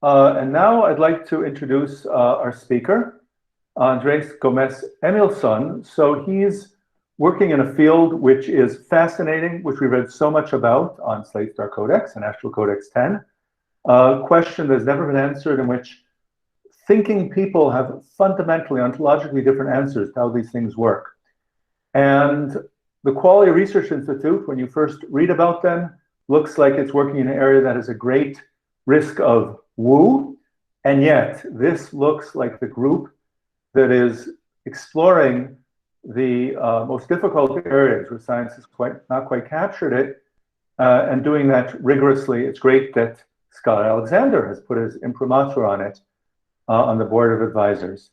And now I'd like to introduce our speaker, Andrés Gómez Emilsson. So he's working in a field which is fascinating, which we read so much about on Slate Star Codex and AstralCodexTen. A question that's never been answered, in which thinking people have fundamentally, ontologically different answers to how these things work. And the Qualia Research Institute, when you first read about them, looks like it's working in an area that has a great risk of woo, and yet this looks like the group that is exploring the most difficult areas where science has not quite captured it, and doing that rigorously. It's great that Scott Alexander has put his imprimatur on it on the board of advisors.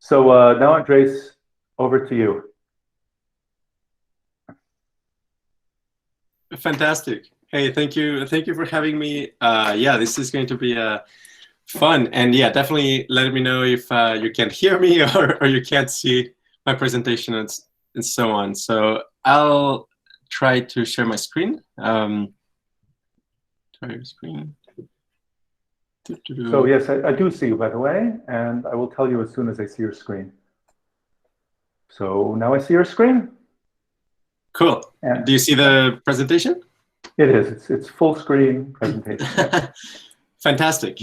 So now, Andrés, over to you. Fantastic. Hey, thank you for having me. Yeah, this is going to be fun, and yeah, definitely let me know if you can't hear me or you can't see my presentation and so on. So I'll try to share my screen. Try your screen. So yes, I do see you, by the way, and I will tell you as soon as I see your screen. So now I see your screen. Cool. And do you see the presentation? It is. It's full screen presentation. Fantastic.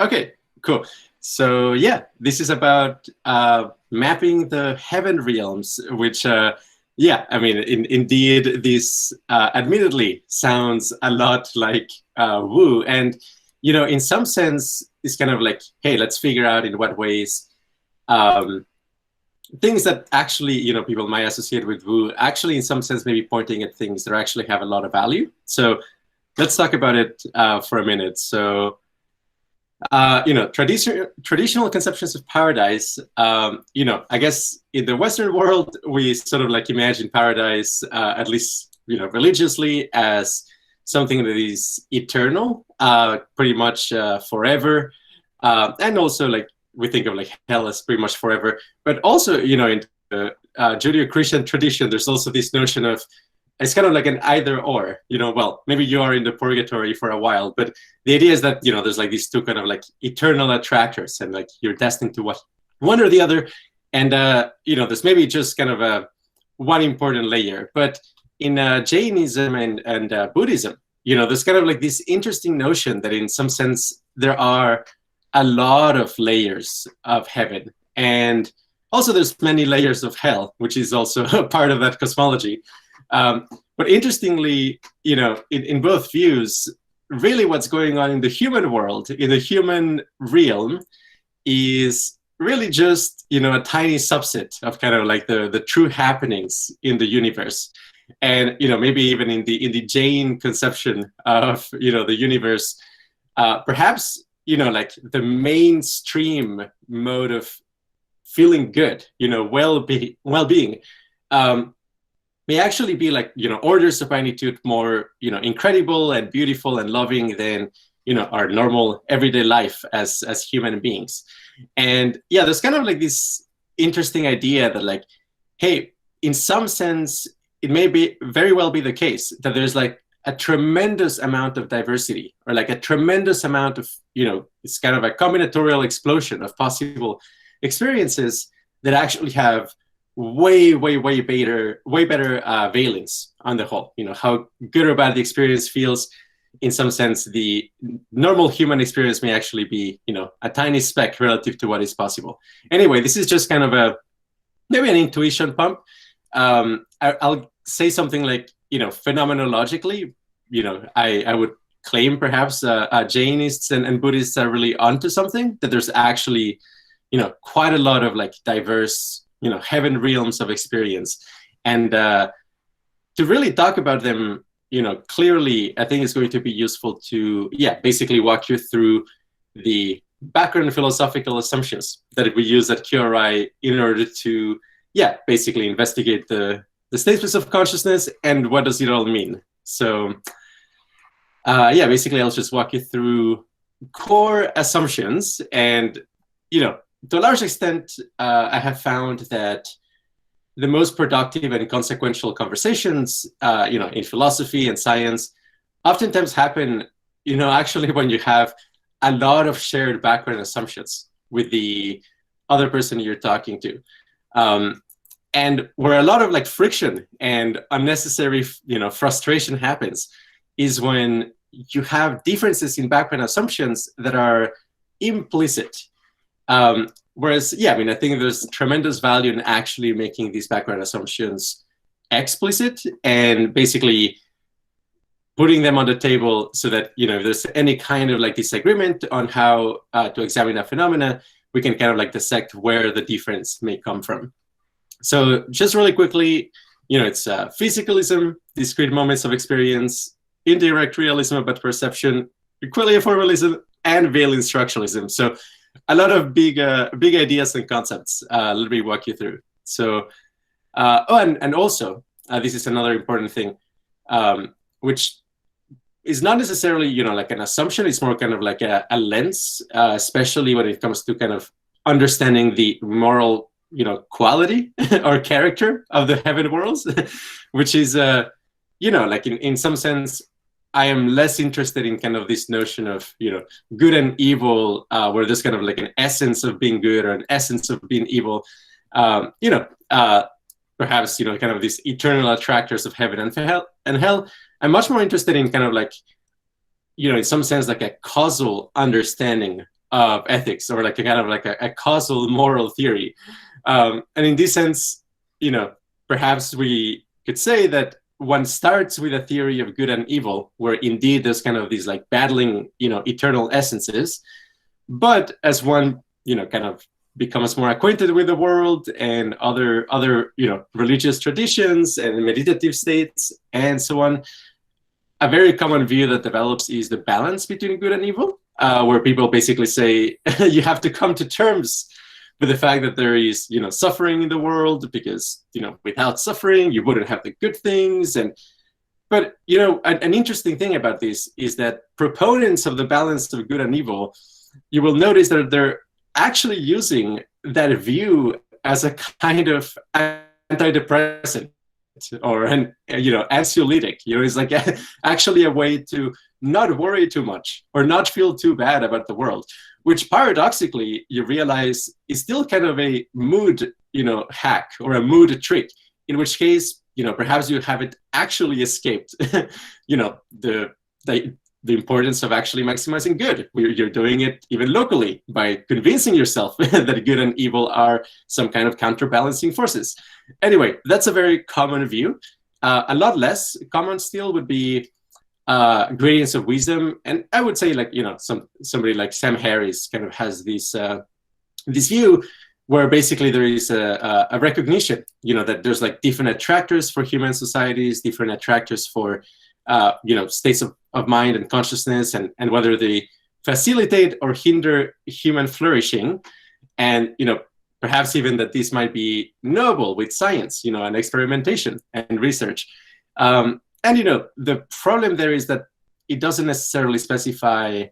Okay, cool. So yeah, this is about mapping the heaven realms, which yeah, I mean, indeed, this admittedly sounds a lot like woo, and you know, in some sense, it's kind of like, hey, let's figure out in what ways things that actually, you know, people might associate with woo, actually, in some sense, maybe pointing at things that actually have a lot of value. So let's talk about it for a minute. So, you know, traditional conceptions of paradise, you know, I guess in the Western world, we sort of like imagine paradise, at least, you know, religiously, as something that is eternal, pretty much forever. And also, like, we think of like hell as pretty much forever. But also, you know, in the Judeo-Christian tradition, there's also this notion of, it's kind of like an either or, you know, well, maybe you are in the purgatory for a while, but the idea is that, you know, there's like these two kind of like eternal attractors, and like you're destined to what, one or the other. And, you know, there's maybe just kind of a one important layer. But in Jainism and Buddhism, you know, there's kind of like this interesting notion that in some sense there are a lot of layers of heaven. And also there's many layers of hell, which is also a part of that cosmology. But interestingly, you know, in both views, really what's going on in the human world, in the human realm, is really just, you know, a tiny subset of kind of like the true happenings in the universe. And, you know, maybe even in the Jain conception of, you know, the universe, perhaps, you know, like the mainstream mode of feeling good, you know, well-being, may actually be like, you know, orders of magnitude more, you know, incredible and beautiful and loving than, you know, our normal everyday life as human beings. And yeah, there's kind of like this interesting idea that like, hey, in some sense, it may be very well be the case that there's like a tremendous amount of diversity, or like a tremendous amount of, you know, it's kind of a combinatorial explosion of possible experiences that actually have way better valence on the whole. You know, how good or bad the experience feels, in some sense, the normal human experience may actually be, you know, a tiny speck relative to what is possible. Anyway, this is just kind of maybe an intuition pump. I'll say something like, you know, phenomenologically, you know, I would claim perhaps Jainists and Buddhists are really onto something, that there's actually, you know, quite a lot of like diverse, you know, heaven realms of experience. And to really talk about them, you know, clearly, I think it's going to be useful to, yeah, basically walk you through the background philosophical assumptions that we use at QRI in order to, yeah, basically investigate the statements of consciousness and what does it all mean. So, yeah, basically, I'll just walk you through core assumptions. And, you know, to a large extent, I have found that the most productive and consequential conversations, in philosophy and science, oftentimes happen, actually when you have a lot of shared background assumptions with the other person you're talking to. And where a lot of like friction and unnecessary, frustration happens is when you have differences in background assumptions that are implicit. Whereas, yeah, I mean, I think there's tremendous value in actually making these background assumptions explicit and basically putting them on the table so that, if there's any kind of like disagreement on how to examine a phenomena, we can kind of like dissect where the difference may come from. So just really quickly, it's Physicalism, Discrete Moments of Experience, Indirect Realism about perception, Qualia Formalism, and valence Structuralism. So a lot of big ideas and concepts. Let me walk you through. So, and also, this is another important thing, which is not necessarily, like an assumption. It's more kind of like a lens, especially when it comes to kind of understanding the moral, quality or character of the heaven worlds, which is, like in some sense, I am less interested in kind of this notion of, good and evil, where there's kind of like an essence of being good or an essence of being evil, perhaps, kind of these eternal attractors of heaven and hell. I'm much more interested in kind of like, in some sense, like a causal understanding of ethics, or like a kind of like a causal moral theory. And in this sense, perhaps we could say that one starts with a theory of good and evil, where indeed there's kind of these like battling, eternal essences. But as one, kind of becomes more acquainted with the world and other, religious traditions and meditative states and so on, a very common view that develops is the balance between good and evil, where people basically say you have to come to terms with the fact that there is, suffering in the world, because, without suffering, you wouldn't have the good things. But, an interesting thing about this is that proponents of the balance of good and evil, you will notice that they're actually using that view as a kind of antidepressant or an anxiolytic. It's like actually a way to not worry too much or not feel too bad about the world, which paradoxically you realize is still kind of a mood hack or a mood trick, in which case perhaps you haven't actually escaped the importance of actually maximizing good. You're doing it even locally by convincing yourself that good and evil are some kind of counterbalancing forces. Anyway, that's a very common view. A lot less common still would be gradients of wisdom. And I would say like, somebody like Sam Harris kind of has this view where basically there is a recognition, that there's like different attractors for human societies, different attractors for states of mind and consciousness, and whether they facilitate or hinder human flourishing. And, perhaps even that this might be knowable with science, and experimentation and research. And, the problem there is that it doesn't necessarily specify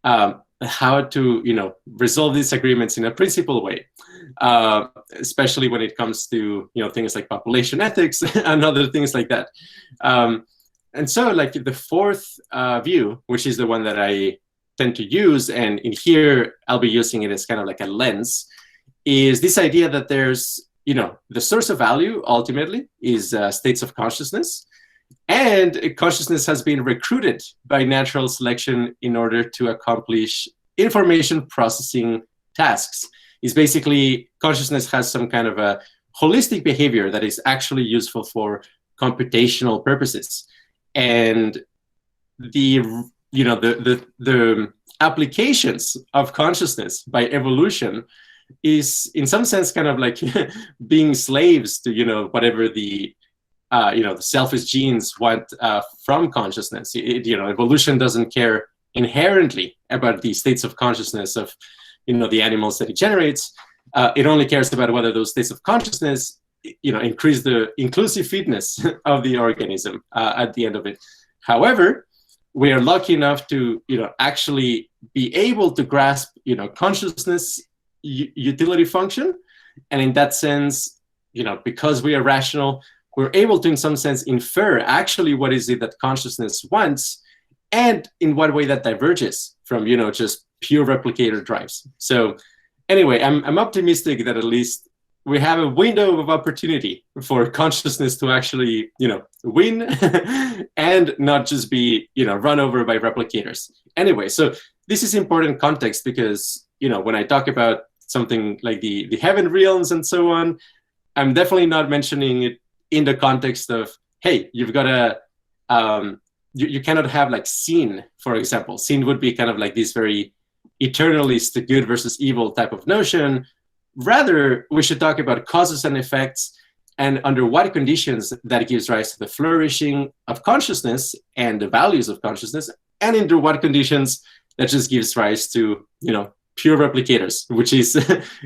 how to, resolve these agreements in a principled way, especially when it comes to, things like population ethics and other things like that. And so like the fourth view, which is the one that I tend to use, and in here I'll be using it as kind of like a lens, is this idea that there's, the source of value ultimately is states of consciousness. And consciousness has been recruited by natural selection in order to accomplish information processing tasks. It's basically consciousness has some kind of a holistic behavior that is actually useful for computational purposes. And the applications of consciousness by evolution is in some sense kind of like being slaves to, whatever the selfish genes want from consciousness. Evolution doesn't care inherently about the states of consciousness of, the animals that it generates. It only cares about whether those states of consciousness, increase the inclusive fitness of the organism at the end of it. However, we are lucky enough to, actually be able to grasp, consciousness utility function. And in that sense, because we are rational, we're able to, in some sense, infer actually what is it that consciousness wants and in what way that diverges from, just pure replicator drives. So anyway, I'm optimistic that at least we have a window of opportunity for consciousness to actually, win and not just be, run over by replicators. Anyway, so this is important context because, when I talk about something like the heaven realms and so on, I'm definitely not mentioning it in the context of, hey, you've got to, you cannot have like sin, for example. Sin would be kind of like this very eternalist, the good versus evil type of notion. Rather, we should talk about causes and effects and under what conditions that gives rise to the flourishing of consciousness and the values of consciousness, and under what conditions that just gives rise to, pure replicators, which is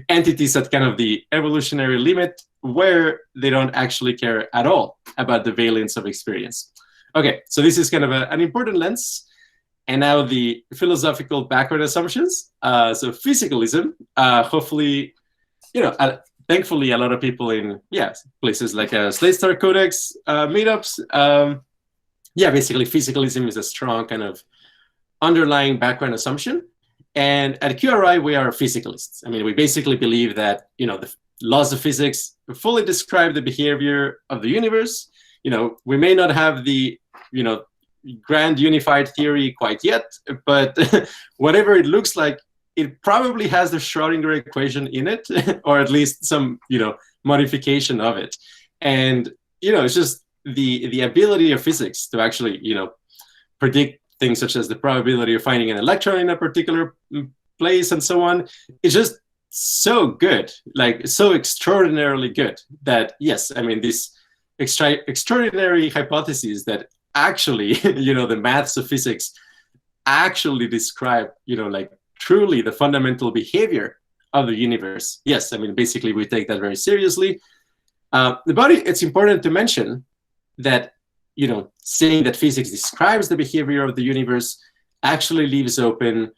entities at kind of the evolutionary limit where they don't actually care at all about the valence of experience. Okay, so this is kind of an important lens. And now the philosophical background assumptions. So physicalism, hopefully, thankfully, a lot of people in places like AstralCodexTen, Meetups. Basically, physicalism is a strong kind of underlying background assumption. And at QRI, we are physicalists. I mean, we basically believe that, the laws of physics fully describe the behavior of the universe. We may not have the, grand unified theory quite yet, but whatever it looks like, it probably has the Schrodinger equation in it, or at least some, modification of it. And, it's just the ability of physics to actually, predict things such as the probability of finding an electron in a particular place and so on. It's just so good, like so extraordinarily good that, yes, I mean, these extraordinary hypotheses that actually, the maths of physics actually describe, like truly the fundamental behavior of the universe. Yes, I mean, basically we take that very seriously. But it's important to mention that, saying that physics describes the behavior of the universe actually leaves open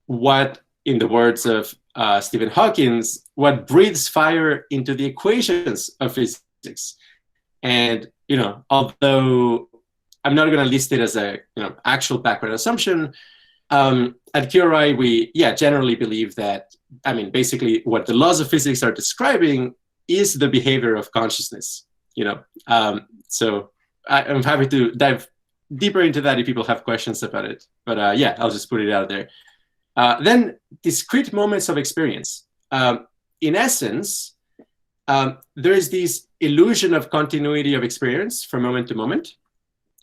what, in the words of Stephen Hawking, what breathes fire into the equations of physics. And, although I'm not going to list it as a, actual background assumption, at QRI, we, generally believe that, I mean, basically what the laws of physics are describing is the behavior of consciousness, So I'm happy to dive deeper into that if people have questions about it. But I'll just put it out there. Then discrete moments of experience. In essence, there is this illusion of continuity of experience from moment to moment,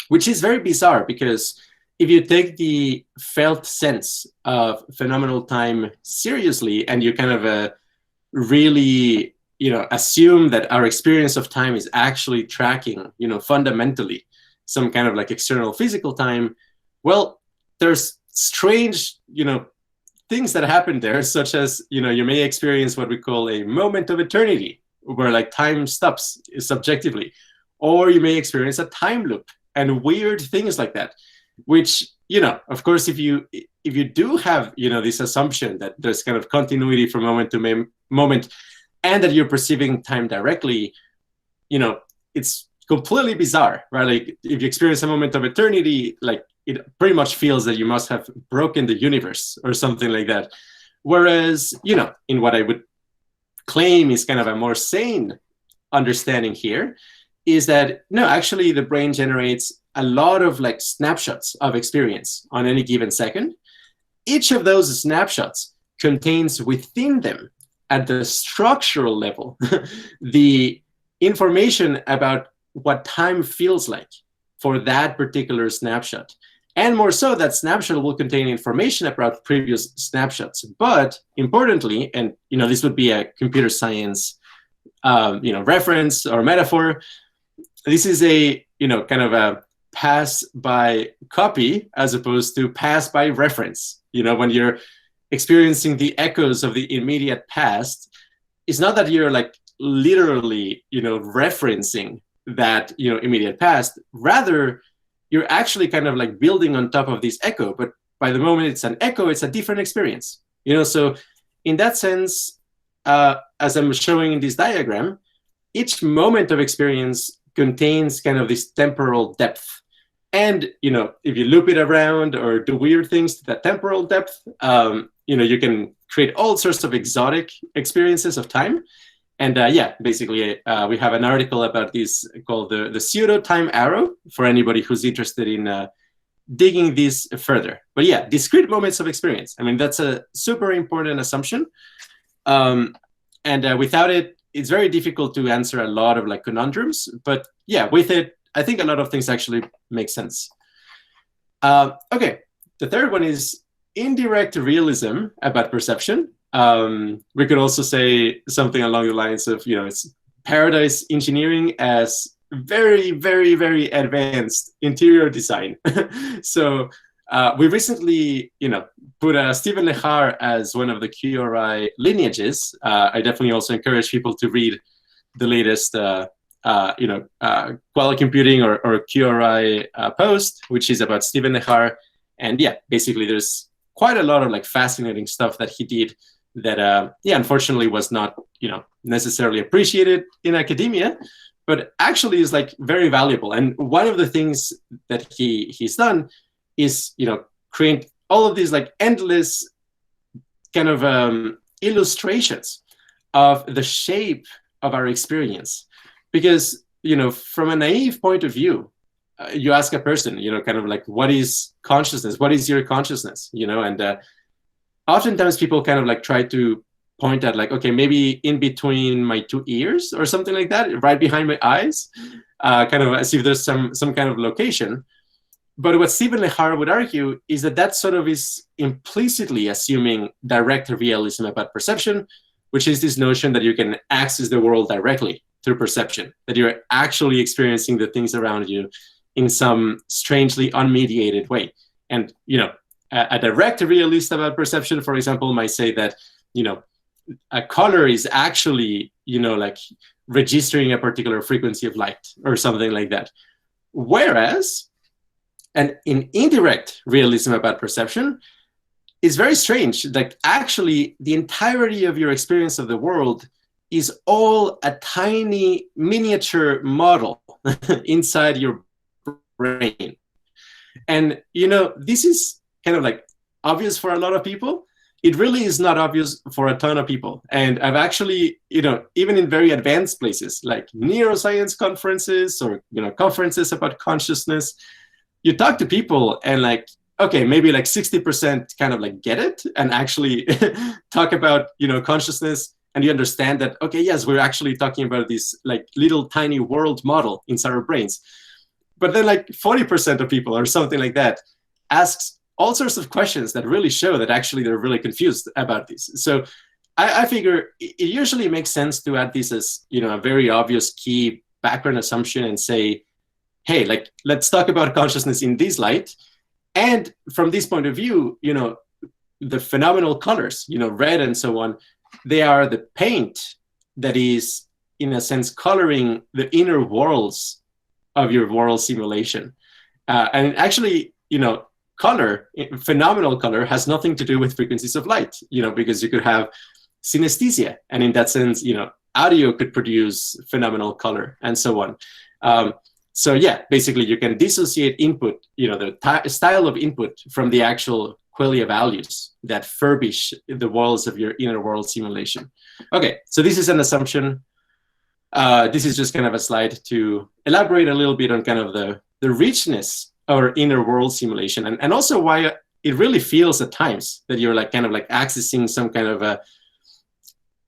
which is very bizarre because if you take the felt sense of phenomenal time seriously and you kind of really, assume that our experience of time is actually tracking, fundamentally some kind of like external physical time, well, there's strange, things that happen there, such as, you may experience what we call a moment of eternity, where like time stops subjectively, or you may experience a time loop and weird things like that, which, of course, if you do have, this assumption that there's kind of continuity from moment to moment, and that you're perceiving time directly, it's completely bizarre, right? Like if you experience a moment of eternity, like it pretty much feels that you must have broken the universe or something like that. Whereas, in what I would claim is kind of a more sane understanding here, is that, no, actually the brain generates a lot of like snapshots of experience on any given second. Each of those snapshots contains within them, at the structural level, the information about what time feels like for that particular snapshot. And more so, that snapshot will contain information about previous snapshots. But importantly, and this would be a computer science reference or metaphor, this is a kind of a pass by copy as opposed to pass by reference. When you're experiencing the echoes of the immediate past, it's not that you're like literally, referencing that, immediate past. Rather, you're actually kind of like building on top of this echo. But by the moment it's an echo, it's a different experience. So in that sense, as I'm showing in this diagram, each moment of experience contains kind of this temporal depth. And if you loop it around or do weird things to that temporal depth, you can create all sorts of exotic experiences of time. And yeah, basically, we have an article about this called the pseudo time arrow for anybody who's interested in digging this further. But yeah, discrete moments of experience. I mean, that's a super important assumption. And without it, it's very difficult to answer a lot of like conundrums. But yeah, with it, I think a lot of things actually make sense. Okay, the third one is indirect realism about perception. We could also say something along the lines of, it's paradise engineering as very, very, very advanced interior design. So we recently, put Stephen Lehar as one of the QRI lineages. I definitely also encourage people to read the latest, Qualia Computing or QRI post, which is about Stephen Lehar. And yeah, basically there's quite a lot of like fascinating stuff that he did that, unfortunately was not, necessarily appreciated in academia, but actually is like very valuable. And one of the things that he's done is, create all of these like endless kind of illustrations of the shape of our experience. Because, from a naive point of view, you ask a person, kind of like, what is consciousness? What is your consciousness? And oftentimes people kind of like try to point at like, okay, maybe in between my two ears or something like that, right behind my eyes, kind of as if there's some kind of location. But what Stephen Lehar would argue is that sort of is implicitly assuming direct realism about perception, which is this notion that you can access the world directly through perception, that you're actually experiencing the things around you in some strangely unmediated way. And, a direct realist about perception, for example, might say that, a color is actually, like registering a particular frequency of light or something like that. Whereas, and in indirect realism about perception, is very strange. Like actually, the entirety of your experience of the world is all a tiny miniature model inside your brain. And, this is kind of like obvious for a lot of people. It really is not obvious for a ton of people. And I've actually, even in very advanced places like neuroscience conferences or, conferences about consciousness, you talk to people and like, okay, maybe like 60% kind of like get it and actually talk about, consciousness. And you understand that, okay, yes, we're actually talking about this like little tiny world model inside our brains. But then like 40% of people or something like that asks all sorts of questions that really show that actually they're really confused about this. So I figure it usually makes sense to add this as, a very obvious key background assumption and say, hey, like, let's talk about consciousness in this light. And from this point of view, the phenomenal colors, red and so on, they are the paint that is, in a sense, coloring the inner worlds of your world simulation. And actually, color, phenomenal color, has nothing to do with frequencies of light, because you could have synesthesia. And in that sense, audio could produce phenomenal color and so on. So yeah, basically you can dissociate input, the style of input from the actual Qualia values that furbish the walls of your inner world simulation. Okay, so this is an assumption. This is just kind of a slide to elaborate a little bit on kind of the richness of our inner world simulation, and also why it really feels at times that you're like kind of like accessing some kind of a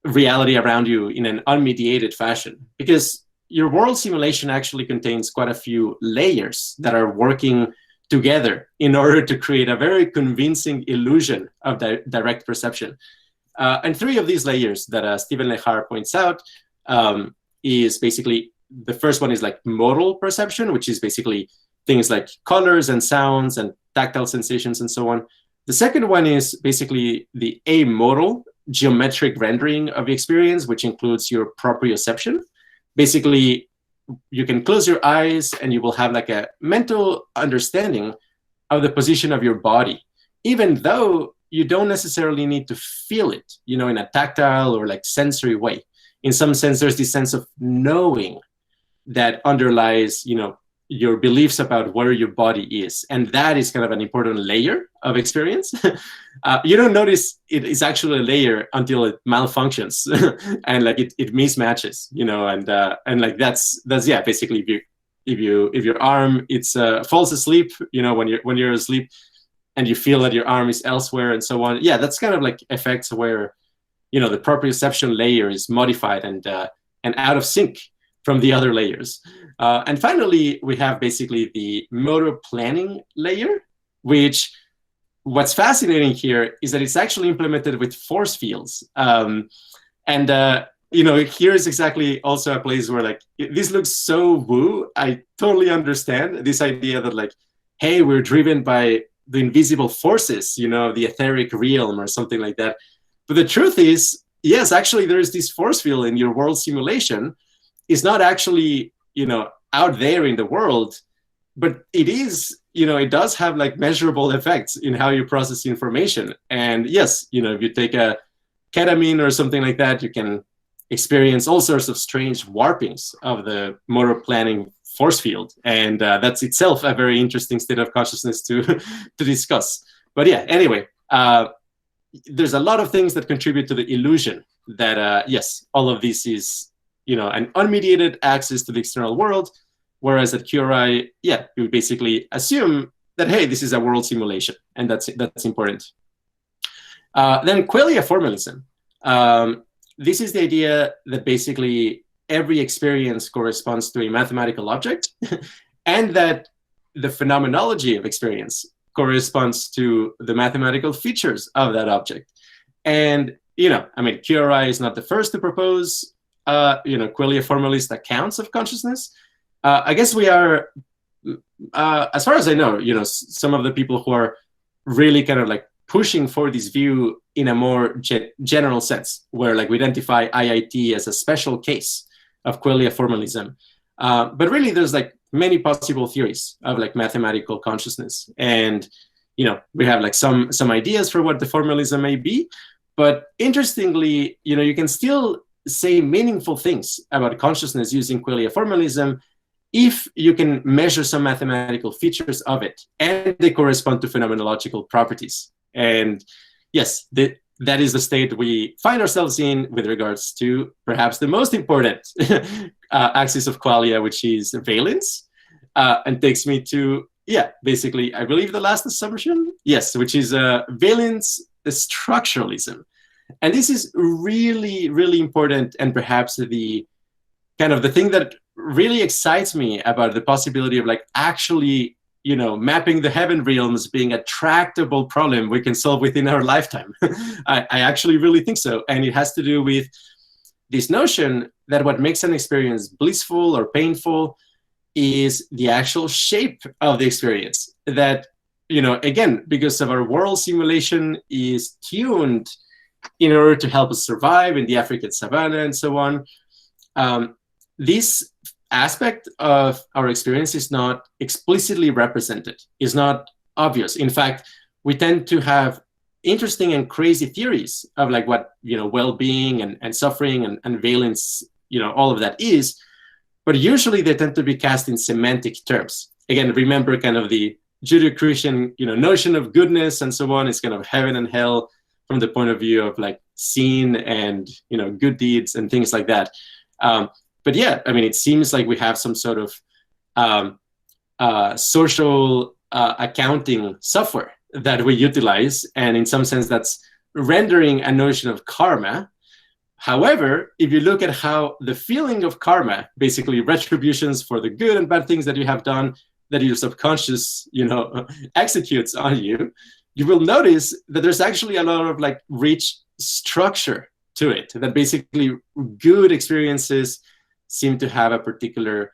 reality around you in an unmediated fashion, because your world simulation actually contains quite a few layers that are working together in order to create a very convincing illusion of direct perception. And three of these layers that Stephen Lehar points out is basically, the first one is like modal perception, which is basically things like colors and sounds and tactile sensations and so on. The second one is basically the amodal geometric rendering of the experience, which includes your proprioception. Basically, you can close your eyes and you will have like a mental understanding of the position of your body, even though you don't necessarily need to feel it, in a tactile or like sensory way. In some sense, there's this sense of knowing that underlies, your beliefs about where your body is. And that is kind of an important layer of experience. You don't notice it is actually a layer until it malfunctions and like it mismatches, you know, and like that's yeah, basically if your arm falls asleep, you know, when you're asleep and you feel that your arm is elsewhere and so on. Yeah, that's kind of like effects where, you know, the proprioception layer is modified and out of sync from the other layers. And finally, we have basically the motor planning layer, which what's fascinating here is that it's actually implemented with force fields. You know, here is exactly also a place where like, this looks so woo. I totally understand this idea that like, hey, we're driven by the invisible forces, you know, the etheric realm or something like that. But the truth is, yes, actually there is this force field in your world simulation. It's not actually, you know, out there in the world, but it is, you know, it does have like measurable effects in how you process information. And yes, you know, if you take a ketamine or something like that, you can experience all sorts of strange warpings of the motor planning force field. And that's itself a very interesting state of consciousness to discuss. But yeah, anyway, there's a lot of things that contribute to the illusion that, yes, all of this is, you know, an unmediated access to the external world. Whereas at QRI, yeah, you basically assume that, hey, this is a world simulation, and that's important. Then Qualia Formalism. This is the idea that basically every experience corresponds to a mathematical object, and that the phenomenology of experience corresponds to the mathematical features of that object. And, you know, I mean, QRI is not the first to propose, you know, Qualia formalist accounts of consciousness. I guess we are, as far as I know, you know, some of the people who are really kind of like pushing for this view in a more general sense, where like we identify IIT as a special case of Qualia formalism. But really there's like many possible theories of like mathematical consciousness. And, you know, we have like some ideas for what the formalism may be, but interestingly, you know, you can still say meaningful things about consciousness using Qualia formalism if you can measure some mathematical features of it and they correspond to phenomenological properties. And yes, that is the state we find ourselves in with regards to perhaps the most important axis of Qualia, which is valence, and takes me to, yeah, basically, I believe the last assumption, yes, which is valence structuralism. And this is really, really important, and perhaps the kind of the thing that really excites me about the possibility of like actually, you know, mapping the heaven realms being a tractable problem we can solve within our lifetime. I actually really think so. And it has to do with this notion that what makes an experience blissful or painful is the actual shape of the experience. That, you know, again, because of our world simulation is tuned in order to help us survive in the African savannah and so on. This aspect of our experience is not explicitly represented, is not obvious. In fact, we tend to have interesting and crazy theories of like what, you know, well-being and suffering and valence, you know, all of that is, but usually they tend to be cast in semantic terms. Again, remember kind of the Judeo-Christian, you know, notion of goodness and so on is kind of heaven and hell from the point of view of like sin and, you know, good deeds and things like that. But yeah, I mean, it seems like we have some sort of social accounting software that we utilize, and in some sense that's rendering a notion of karma. However, if you look at how the feeling of karma, basically retributions for the good and bad things that you have done, that your subconscious, you know, executes on you, you will notice that there's actually a lot of like rich structure to it, that basically good experiences seem to have a particular,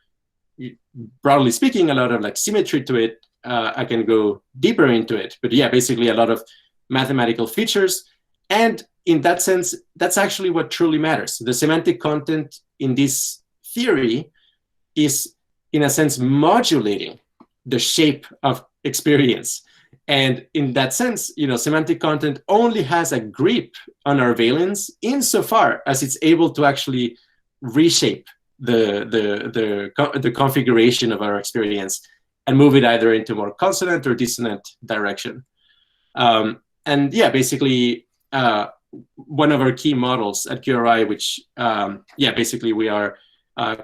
broadly speaking, a lot of like symmetry to it. I can go deeper into it, but yeah, basically a lot of mathematical features. And in that sense, that's actually what truly matters. The semantic content in this theory is, in a sense, modulating the shape of experience. And in that sense, you know, semantic content only has a grip on our valence insofar as it's able to actually reshape the configuration of our experience and move it either into more consonant or dissonant direction. And yeah, basically one of our key models at QRI, which basically we are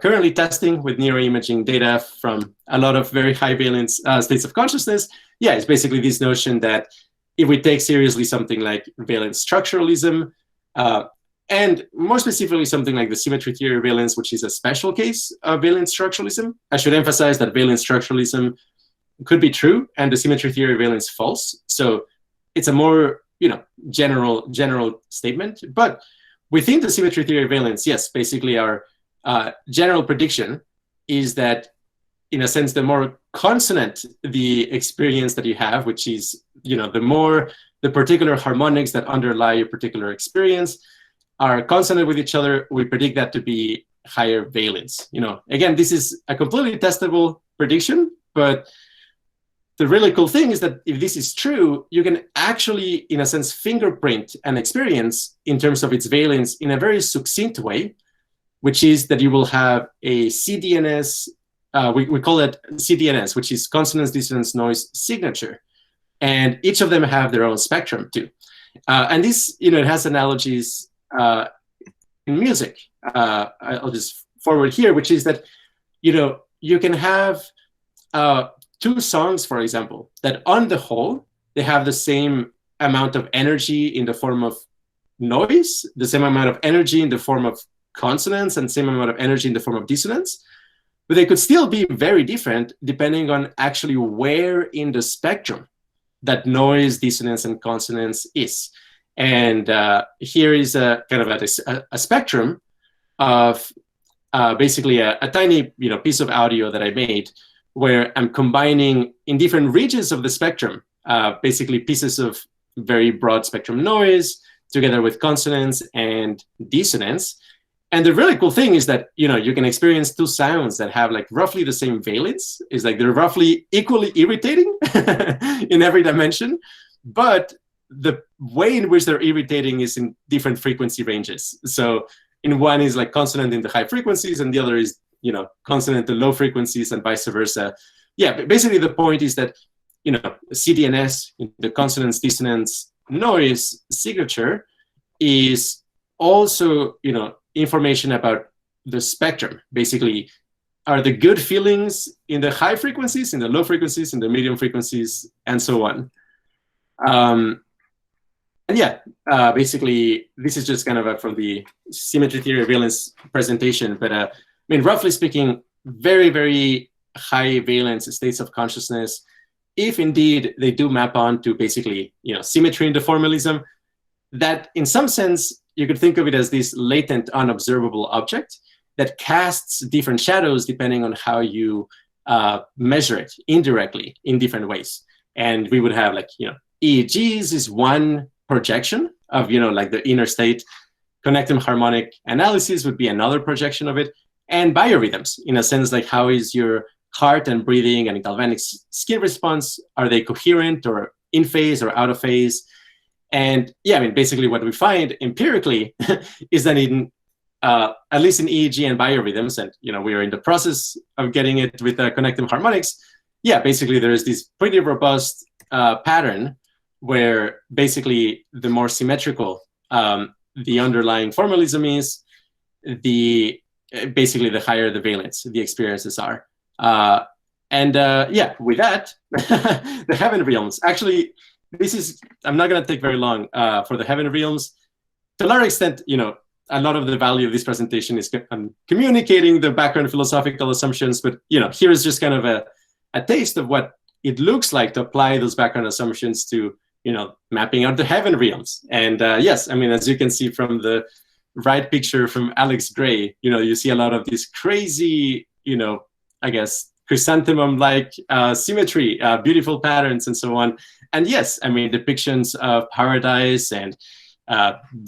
currently testing with neuroimaging data from a lot of very high valence states of consciousness. Yeah, it's basically this notion that if we take seriously something like valence structuralism, and more specifically something like the symmetry theory of valence, which is a special case of valence structuralism. I should emphasize that valence structuralism could be true and the symmetry theory of valence false. So it's a more general statement. But within the symmetry theory of valence, yes, basically our general prediction is that, in a sense, the more consonant the experience that you have, which is the more the particular harmonics that underlie your particular experience are consonant with each other, we predict that to be higher valence. Again, this is a completely testable prediction, but the really cool thing is that if this is true, you can actually, in a sense, fingerprint an experience in terms of its valence in a very succinct way, which is that you will have a CDNS, we call it CDNS, which is consonance, dissonance, noise signature. And each of them have their own spectrum too. And this, it has analogies in music. I'll just forward here, which is that, you can have two songs, for example, that on the whole, they have the same amount of energy in the form of noise, the same amount of energy in the form of consonance, and same amount of energy in the form of dissonance. But they could still be very different depending on actually where in the spectrum that noise, dissonance, and consonance is. And here is a kind of a spectrum of basically a tiny piece of audio that I made, where I'm combining in different regions of the spectrum, basically pieces of very broad spectrum noise together with consonance and dissonance. And the really cool thing is that you can experience two sounds that have like roughly the same valence. It's like they're roughly equally irritating in every dimension, but the way in which they're irritating is in different frequency ranges. So in one is like consonant in the high frequencies, and the other is consonant in low frequencies, and vice versa. Yeah, but basically the point is that CDNS, the consonance, dissonance, noise signature, is also information about the spectrum. Basically, are the good feelings in the high frequencies, in the low frequencies, in the medium frequencies, and so on. And yeah, basically, this is just kind of from the symmetry theory of valence presentation. But roughly speaking, very, very high valence states of consciousness, if indeed they do map on to basically, symmetry in the formalism, that in some sense, you could think of it as this latent, unobservable object that casts different shadows depending on how you measure it indirectly in different ways. And we would have EEGs is one projection of, like the inner state. Connective harmonic analysis would be another projection of it. And biorhythms, in a sense, like how is your heart and breathing and galvanic skin response? Are they coherent or in phase or out of phase? And yeah, basically what we find empirically is that in, at least in EEG and biorhythms, and we are in the process of getting it with connective harmonics, yeah, basically there is this pretty robust pattern where basically the more symmetrical the underlying formalism is, basically the higher the valence the experiences are. Yeah, with that, the heaven realms. Actually, I'm not going to take very long for the heaven realms. To a large extent, a lot of the value of this presentation is communicating the background philosophical assumptions, but here is just kind of a taste of what it looks like to apply those background assumptions to mapping out the heaven realms. And yes, as you can see from the right picture from Alex Gray, you see a lot of these crazy, I guess, chrysanthemum-like symmetry, beautiful patterns, and so on. And yes, depictions of paradise and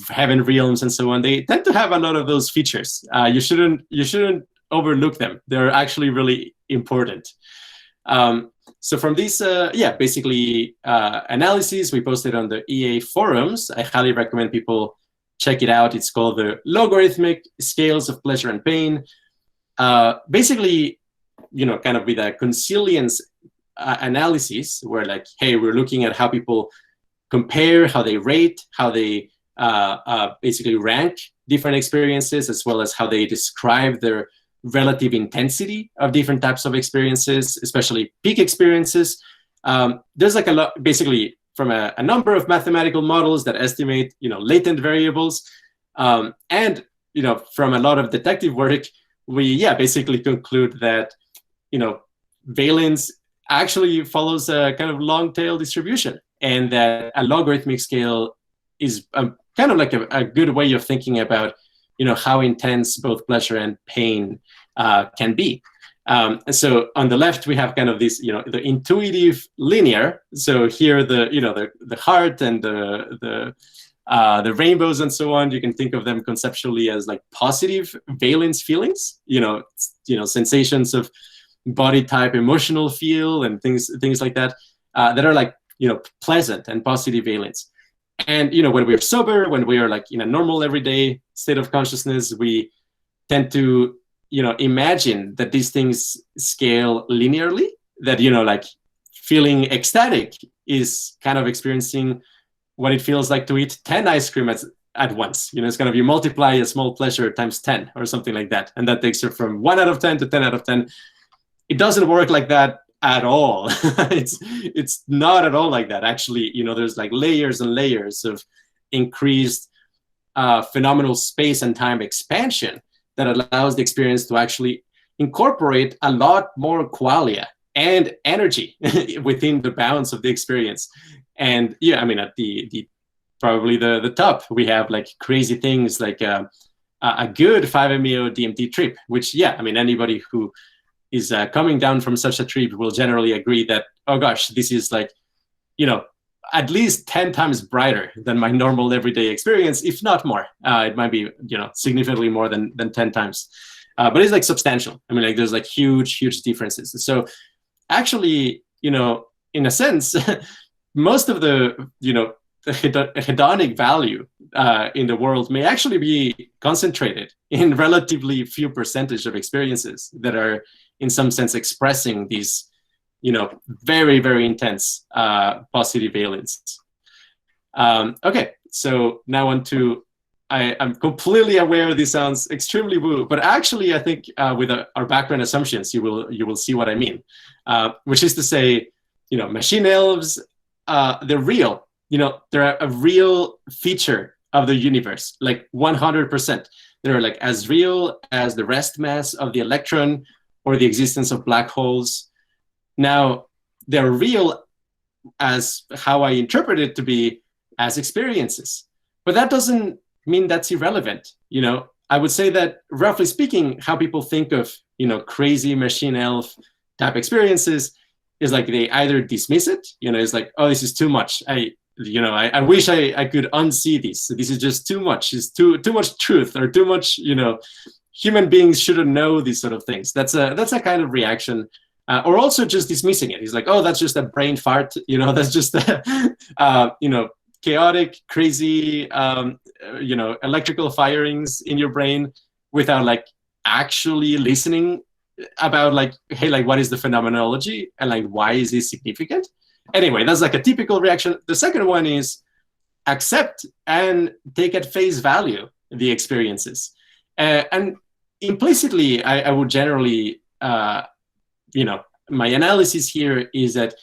heaven realms and so on, they tend to have a lot of those features. You shouldn't overlook them. They're actually really important. So from these, basically analyses we posted on the EA forums, I highly recommend people check it out. It's called the Logarithmic Scales of Pleasure and Pain. basically, kind of with a consilience analysis, where like, hey, we're looking at how people compare, how they rate, how they basically rank different experiences, as well as how they describe their relative intensity of different types of experiences, especially peak experiences. There's like a lot, basically, from a number of mathematical models that estimate, latent variables, and from a lot of detective work, we basically conclude that valence actually follows a kind of long tail distribution, and that a logarithmic scale is kind of like a good way of thinking about how intense both pleasure and pain can be. So on the left we have kind of this the intuitive linear. So here the heart and the rainbows and so on, you can think of them conceptually as like positive valence feelings, sensations of body type, emotional feel, and things like that, that are like pleasant and positive valence. And when we're sober, when we are like in a normal everyday state of consciousness, we tend to imagine that these things scale linearly, that like feeling ecstatic is kind of experiencing what it feels like to eat 10 ice cream at once. It's kind of, you multiply a small pleasure times 10 or something like that, and that takes you from 1 out of 10 to 10 out of 10. It doesn't work like that at all. It's not at all like that. Actually, there's like layers and layers of increased phenomenal space and time expansion that allows the experience to actually incorporate a lot more qualia and energy within the bounds of the experience. And at the probably the top, we have like crazy things like a good 5-MeO DMT trip, which anybody who is coming down from such a trip will generally agree that, oh gosh, this is like, at least 10 times brighter than my normal everyday experience, if not more. It might be, significantly more than 10 times. But it's like substantial. There's like huge differences. So actually, in a sense, most of the, hedonic value in the world may actually be concentrated in relatively few percentage of experiences that are in some sense expressing these very, very intense positive valence. Okay, so now on to, I'm completely aware this sounds extremely woo, but actually I think with our background assumptions, you will see what I mean, which is to say, machine elves, they're real. They're a real feature of the universe, like 100%. They're like as real as the rest mass of the electron or the existence of black holes. Now, they're real as how I interpret it to be as experiences. But that doesn't mean that's irrelevant. I would say that, roughly speaking, how people think of, crazy machine elf type experiences is like they either dismiss it, it's like, oh, this is too much. I wish I could unsee this. This is just too much. It's too much truth, or too much, human beings shouldn't know these sort of things. That's a kind of reaction. Or also just dismissing it. He's like, oh, that's just a brain fart. That's just chaotic, crazy, electrical firings in your brain, without like actually listening about like, hey, like what is the phenomenology and like why is this significant? Anyway, that's like a typical reaction. The second one is accept and take at face value the experiences. And implicitly, I would generally, my analysis here is that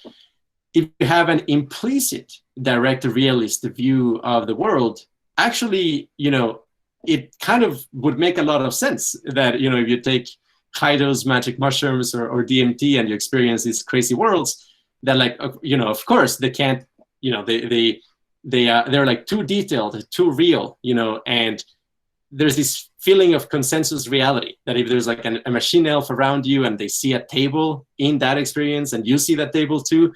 if you have an implicit direct realist view of the world, actually, it kind of would make a lot of sense that, if you take high dose magic mushrooms or DMT and you experience these crazy worlds, that like, of course they can't, they're like too detailed, too real, and there's this feeling of consensus reality, that if there's like a machine elf around you and they see a table in that experience and you see that table too,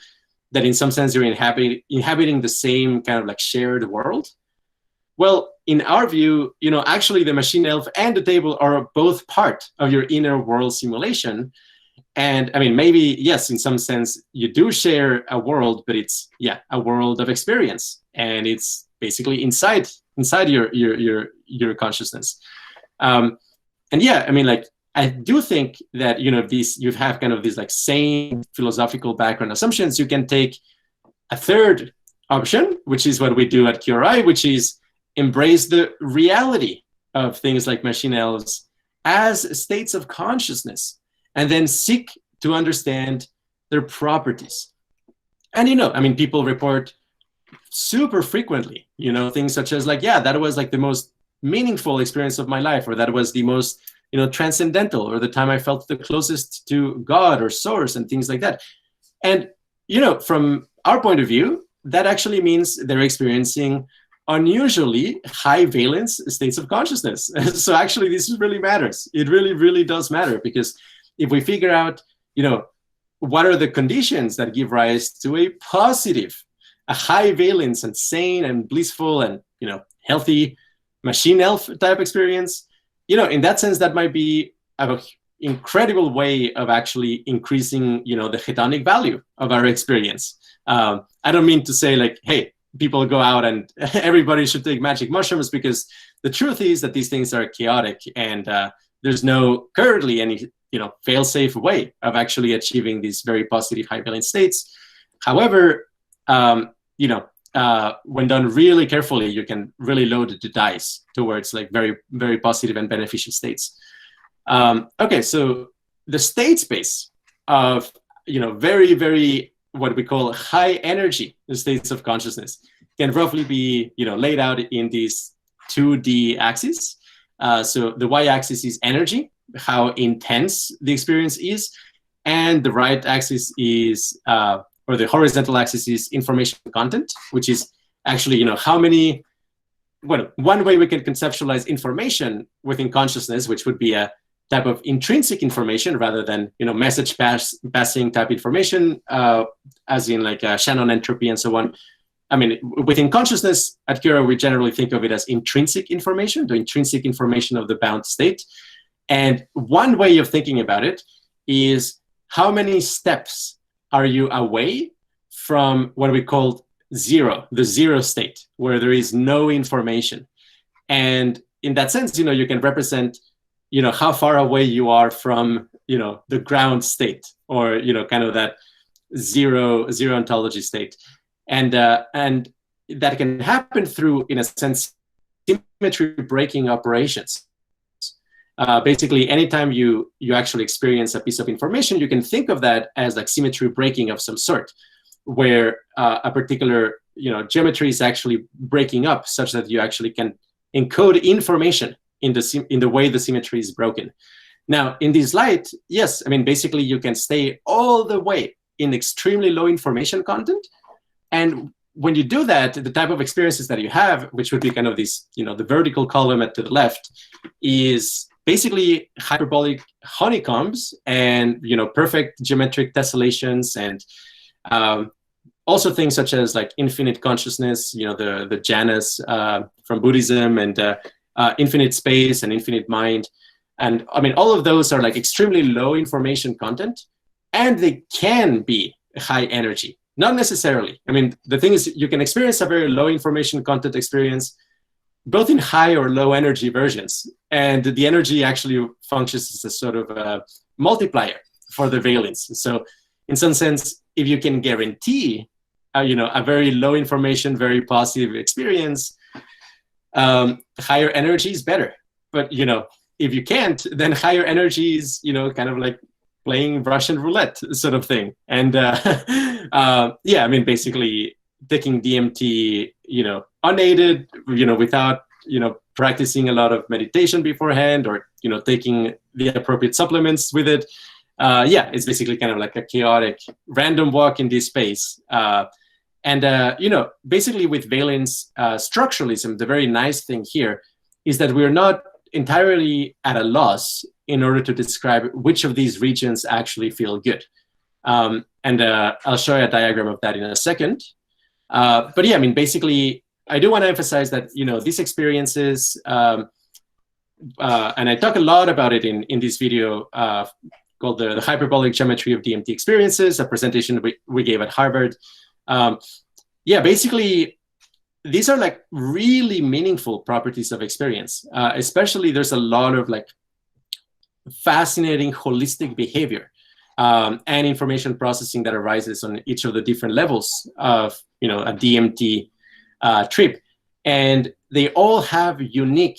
that in some sense you're inhabiting the same kind of like shared world. Well, in our view, actually the machine elf and the table are both part of your inner world simulation. And maybe, yes, in some sense you do share a world, but it's, a world of experience. And it's basically inside your consciousness. And like I do think that, you have kind of these like sane philosophical background assumptions. You can take a third option, which is what we do at QRI, which is embrace the reality of things like machine elves as states of consciousness, and then seek to understand their properties. And, I mean, people report super frequently, things such as like, yeah, that was like the most meaningful experience of my life, or that was the most, transcendental, or the time I felt the closest to God or source, and things like that. And, from our point of view, that actually means they're experiencing unusually high valence states of consciousness. So actually, this really matters. It really, really does matter, because if we figure out, what are the conditions that give rise to a positive, a high valence and sane and blissful and, healthy machine elf type experience, in that sense, that might be an incredible way of actually increasing, the hedonic value of our experience. I don't mean to say like, hey, people go out and everybody should take magic mushrooms, because the truth is that these things are chaotic, and there's no currently any, fail-safe way of actually achieving these very positive high valence states. However, when done really carefully, you can really load the dice towards like very, very positive and beneficial states. Okay, so the state space of, very, very what we call high energy states of consciousness can roughly be, laid out in these 2D axes. So the y-axis is energy, how intense the experience is, and the right axis is, or the horizontal axis is information content, which is actually, how many, well, one way we can conceptualize information within consciousness, which would be a type of intrinsic information rather than, message passing type information, as in like Shannon entropy and so on. I mean, within consciousness at Kira, we generally think of it as intrinsic information, the intrinsic information of the bound state. And one way of thinking about it is how many steps are you away from what we call zero, the zero state, where there is no information. And in that sense, you can represent, how far away you are from, the ground state, or, kind of that zero ontology state. And that can happen through, in a sense, symmetry breaking operations. Basically, anytime you actually experience a piece of information, you can think of that as like symmetry breaking of some sort, where a particular geometry is actually breaking up such that you actually can encode information in the way the symmetry is broken. Now, in this light, yes, I mean, basically you can stay all the way in extremely low information content. And when you do that, the type of experiences that you have, which would be kind of this, the vertical column to the left, is basically hyperbolic honeycombs and, perfect geometric tessellations, and also things such as like infinite consciousness, the jhanas from Buddhism, and infinite space and infinite mind. And I mean, all of those are like extremely low information content, and they can be high energy. Not necessarily. I mean, the thing is, you can experience a very low information content experience, both in high or low energy versions. And the energy actually functions as a sort of a multiplier for the valence. So in some sense, if you can guarantee, a very low information, very positive experience, higher energy is better. But, if you can't, then higher energy is, kind of like playing Russian roulette sort of thing. And yeah, I mean, basically taking DMT, unaided, without, practicing a lot of meditation beforehand, or, taking the appropriate supplements with it. Yeah, it's basically kind of like a chaotic random walk in this space. Basically with valence structuralism, the very nice thing here is that we're not entirely at a loss in order to describe which of these regions actually feel good. I'll show you a diagram of that in a second. But yeah, I mean, basically, I do want to emphasize that, these experiences, and I talk a lot about it in this video called the Hyperbolic Geometry of DMT Experiences, a presentation we gave at Harvard. Yeah, basically, these are like really meaningful properties of experience. Especially, there's a lot of like fascinating holistic behavior and information processing that arises on each of the different levels of a DMT trip. And they all have unique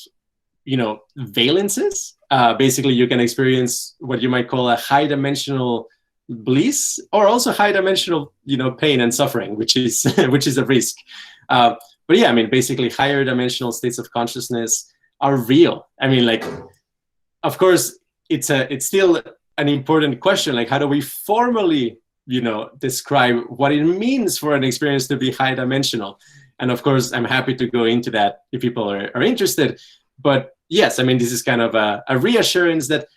valences. Basically, you can experience what you might call a high-dimensional bliss, or also high-dimensional, pain and suffering, which is which is a risk. But yeah, I mean, basically, higher dimensional states of consciousness are real. I mean, like, of course, it's still an important question. Like, how do we formally, describe what it means for an experience to be high-dimensional? And of course, I'm happy to go into that if people are interested. But yes, I mean, this is kind of a reassurance that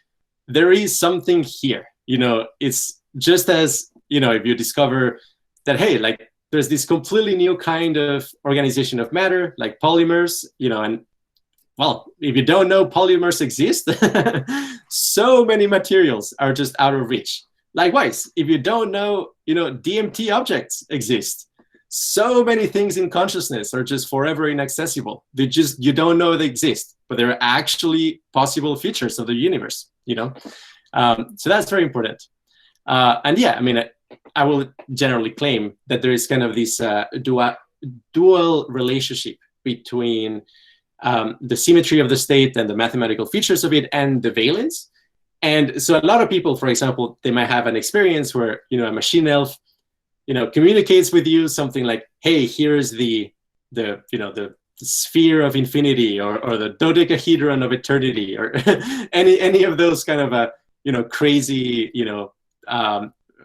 there is something here. It's just as, if you discover that, hey, like, there's this completely new kind of organization of matter, like polymers, and, well, if you don't know polymers exist, so many materials are just out of reach. Likewise, if you don't know, DMT objects exist. So many things in consciousness are just forever inaccessible. You don't know they exist, but they're actually possible features of the universe, So that's very important. And yeah, I mean, I will generally claim that there is kind of this dual relationship between the symmetry of the state and the mathematical features of it and the valence. And so a lot of people, for example, they might have an experience where, a machine elf, communicates with you something like, hey, here's the sphere of infinity, or the dodecahedron of eternity, or any of those kind of crazy,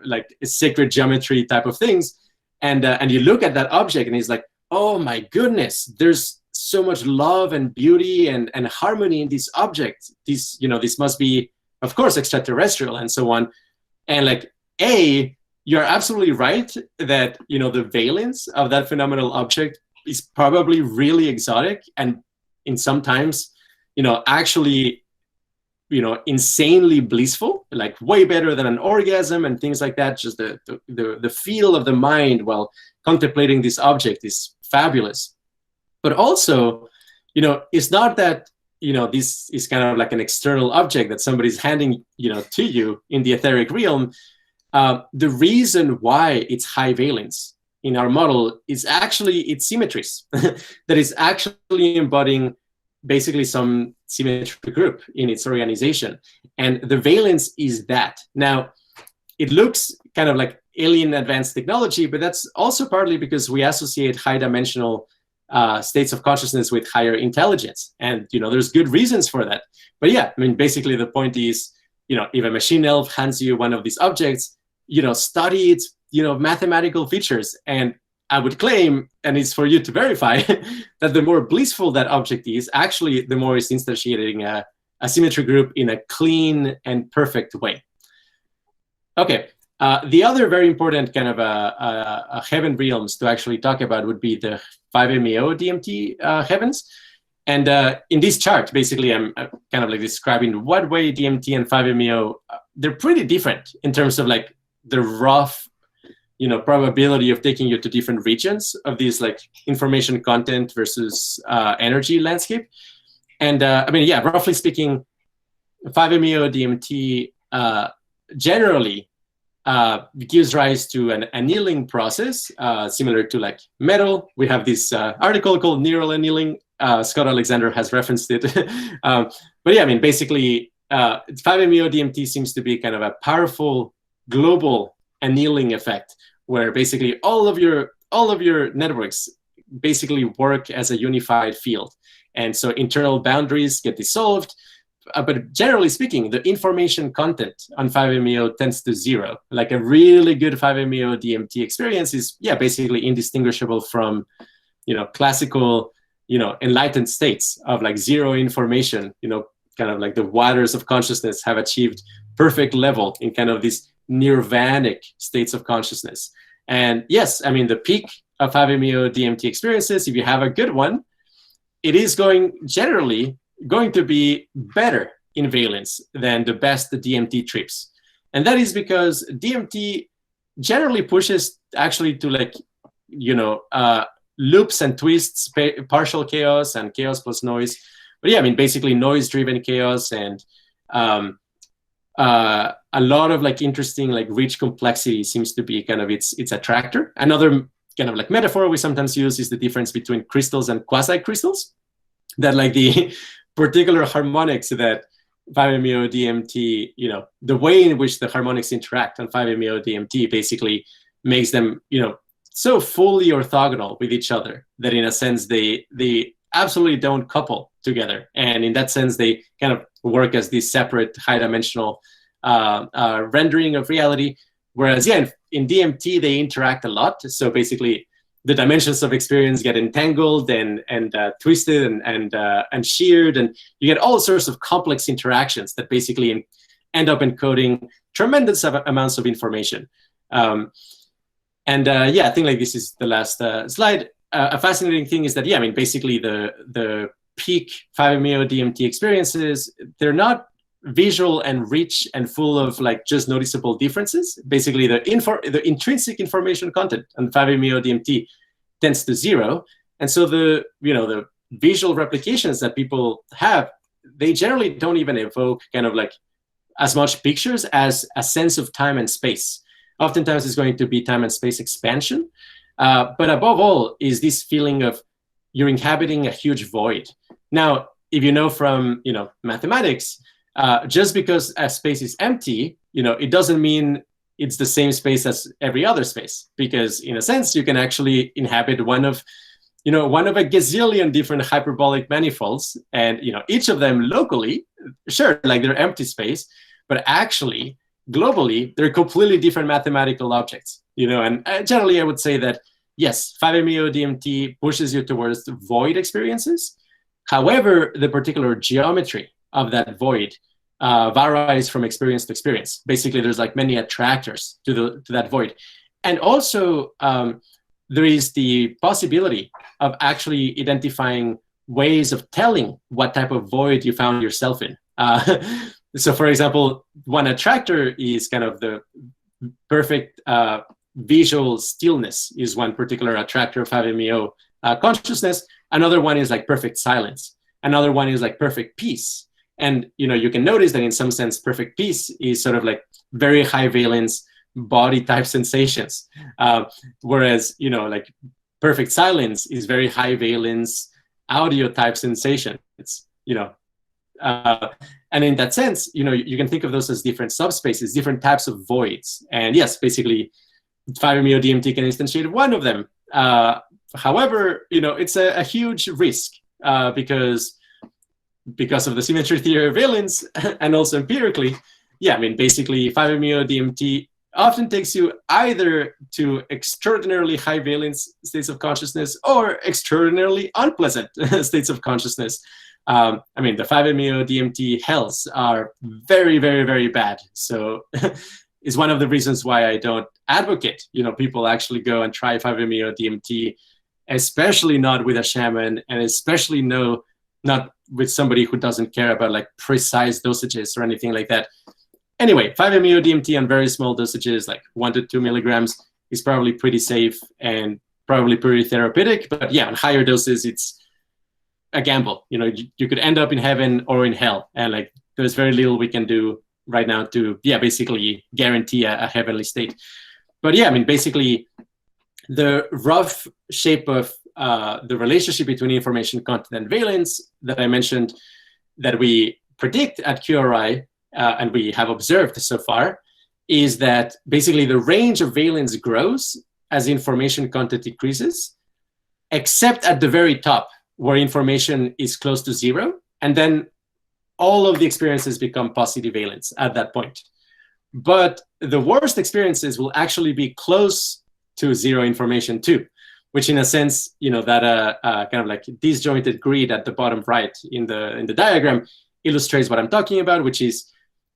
like sacred geometry type of things. And you look at that object and he's like, oh my goodness, there's so much love and beauty and harmony in this object. This must be, of course, extraterrestrial and so on. And like, you're absolutely right that, the valence of that phenomenal object is probably really exotic and in sometimes, actually, insanely blissful, like way better than an orgasm and things like that. Just the feel of the mind while contemplating this object is fabulous. But also, it's not that, this is kind of like an external object that somebody's handing, to you in the etheric realm. The reason why it's high valence in our model is actually its symmetries that is actually embodying basically some symmetry group in its organization. And the valence is that. Now, it looks kind of like alien advanced technology, but that's also partly because we associate high dimensional states of consciousness with higher intelligence. And, there's good reasons for that. But yeah, I mean, basically the point is, if a machine elf hands you one of these objects, study its, mathematical features. And I would claim, and it's for you to verify, that the more blissful that object is, actually, the more it's instantiating a symmetry group in a clean and perfect way. Okay, the other very important kind of heaven realms to actually talk about would be the 5-MeO DMT heavens. And in this chart, basically, I'm kind of like describing what way DMT and 5-MeO, they're pretty different in terms of like the rough, probability of taking you to different regions of these like information content versus energy landscape. And I mean, yeah, roughly speaking, 5-MeO DMT generally gives rise to an annealing process similar to like metal. We have this article called neural annealing. Scott Alexander has referenced it. But yeah, I mean, basically, 5-MeO DMT seems to be kind of a powerful global annealing effect, where basically all of your networks basically work as a unified field. And so internal boundaries get dissolved. But generally speaking, the information content on 5-MeO tends to zero. Like a really good 5-MeO DMT experience is, yeah, basically indistinguishable from, classical, enlightened states of like zero information, kind of like the waters of consciousness have achieved perfect level in kind of these nirvanic states of consciousness. And yes, I mean, the peak of 5-MeO DMT experiences, if you have a good one, it is generally going to be better in valence than the best DMT trips. And that is because DMT generally pushes actually to like, loops and twists, partial chaos and chaos plus noise. But yeah, I mean, basically noise-driven chaos and a lot of like interesting, like rich complexity seems to be kind of its attractor. Another kind of like metaphor we sometimes use is the difference between crystals and quasi-crystals. That like the particular harmonics that 5-MeO DMT, you know, the way in which the harmonics interact on 5-MeO DMT basically makes them, you know, so fully orthogonal with each other that in a sense they absolutely don't couple together. And in that sense, they kind of work as these separate high-dimensional rendering of reality. Whereas, yeah, in DMT, they interact a lot. So basically, the dimensions of experience get entangled and twisted and sheared, and you get all sorts of complex interactions that basically end up encoding tremendous amounts of information. Yeah, I think like this is the last slide. A fascinating thing is that, yeah, I mean, basically the peak 5-MeO DMT experiences, they're not visual and rich and full of like just noticeable differences. Basically, the intrinsic information content on 5-MeO DMT tends to 0, and so the visual replications that people have, they generally don't even evoke kind of like as much pictures as a sense of time and space. Oftentimes, it's going to be time and space expansion, but above all is this feeling of you're inhabiting a huge void. Now, if you know from mathematics, just because a space is empty, it doesn't mean it's the same space as every other space, because in a sense you can actually inhabit one of a gazillion different hyperbolic manifolds, and each of them locally, sure, like they're empty space, but actually globally they're completely different mathematical objects. And generally I would say that yes, 5-MeO DMT pushes you towards void experiences. However, the particular geometry of that void varies from experience to experience. Basically, there's like many attractors to that void. And also, there is the possibility of actually identifying ways of telling what type of void you found yourself in. So, for example, one attractor is kind of the perfect visual stillness is one particular attractor of 5-MeO consciousness. Another one is like perfect silence. Another one is like perfect peace. And you can notice that in some sense, perfect peace is sort of like very high valence body type sensations, whereas like perfect silence is very high valence audio type sensation. It's and in that sense, you can think of those as different subspaces, different types of voids. And yes, basically, 5-MeO DMT can instantiate one of them. However, it's a huge risk because of the symmetry theory of valence, and also empirically, yeah, I mean, basically 5-MeO DMT often takes you either to extraordinarily high valence states of consciousness or extraordinarily unpleasant states of consciousness. I mean, the 5-MeO DMT hells are very, very, very bad. So it's one of the reasons why I don't advocate, people actually go and try 5-MeO DMT, especially not with a shaman, and especially not with somebody who doesn't care about like precise dosages or anything like that. Anyway, 5-MeO DMT on very small dosages, like 1 to 2 milligrams, is probably pretty safe and probably pretty therapeutic. But yeah, on higher doses, it's a gamble. You could end up in heaven or in hell, and like there's very little we can do right now to basically guarantee a heavenly state. But yeah, I mean, basically the rough shape of the relationship between information content and valence that I mentioned that we predict at QRI and we have observed so far is that basically the range of valence grows as information content decreases, except at the very top where information is close to 0, and then all of the experiences become positive valence at that point. But the worst experiences will actually be close to 0 information too, which in a sense, that kind of like disjointed grid at the bottom right in the diagram illustrates what I'm talking about, which is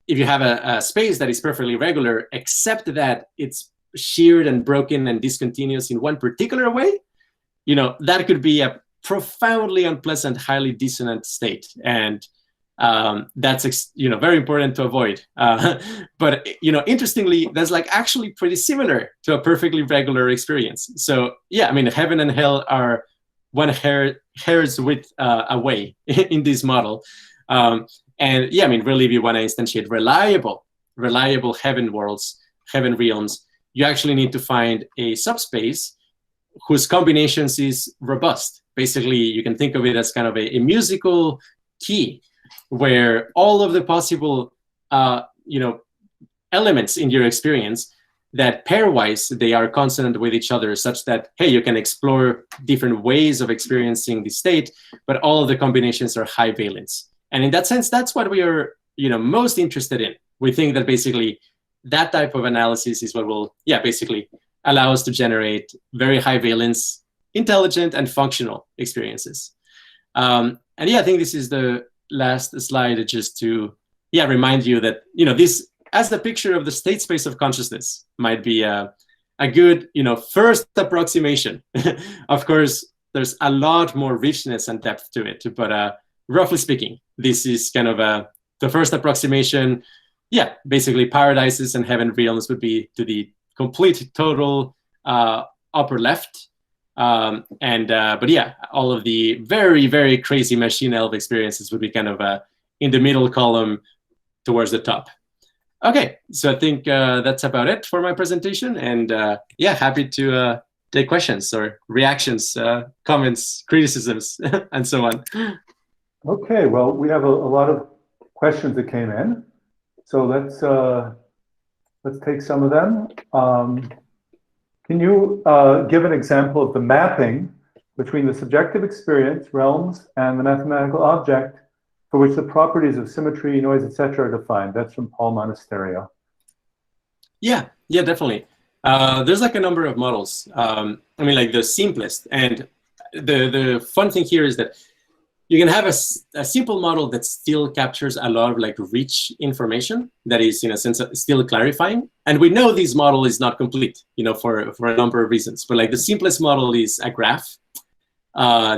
if you have a space that is perfectly regular, except that it's sheared and broken and discontinuous in one particular way, that could be a profoundly unpleasant, highly dissonant state. And that's very important to avoid. But interestingly, that's like actually pretty similar to a perfectly regular experience. So yeah, I mean, heaven and hell are one hair's width away in this model. And yeah, I mean, really, if you want to instantiate reliable reliable heaven worlds, heaven realms, you actually need to find a subspace whose combinations is robust. Basically, you can think of it as kind of a musical key where all of the possible elements in your experience that pairwise they are consonant with each other, such that, hey, you can explore different ways of experiencing the state, but all of the combinations are high valence. And in that sense, that's what we are most interested in. We think that basically that type of analysis is what will basically allow us to generate very high valence, intelligent and functional experiences. And I think this is the last slide, just to remind you that this, as the picture of the state space of consciousness, might be a good first approximation. Of course, there's a lot more richness and depth to it, but roughly speaking, this is kind of the first approximation. Basically paradises and heaven realms would be to the complete total upper left. But all of the very, very crazy machine elf experiences would be kind of in the middle column towards the top. Okay, so I think that's about it for my presentation. And happy to take questions or reactions, comments, criticisms, and so on. Okay, well, we have a lot of questions that came in. So let's take some of them. Can you give an example of the mapping between the subjective experience, realms, and the mathematical object for which the properties of symmetry, noise, etc. are defined? That's from Paul Monasterio. Yeah, definitely. There's like a number of models. I mean, like the simplest. And the fun thing here is that you can have a simple model that still captures a lot of like rich information that is, in a sense, still clarifying. And we know this model is not complete, for a number of reasons. But like the simplest model is a graph.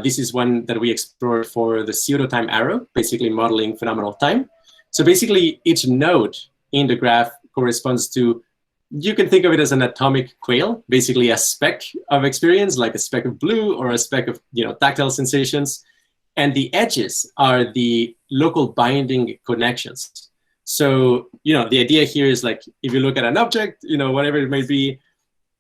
This is one that we explored for the pseudo-time arrow, basically modeling phenomenal time. So basically, each node in the graph corresponds to, you can think of it as an atomic quail, basically a speck of experience, like a speck of blue or a speck of tactile sensations. And the edges are the local binding connections. So, the idea here is like, if you look at an object, whatever it may be,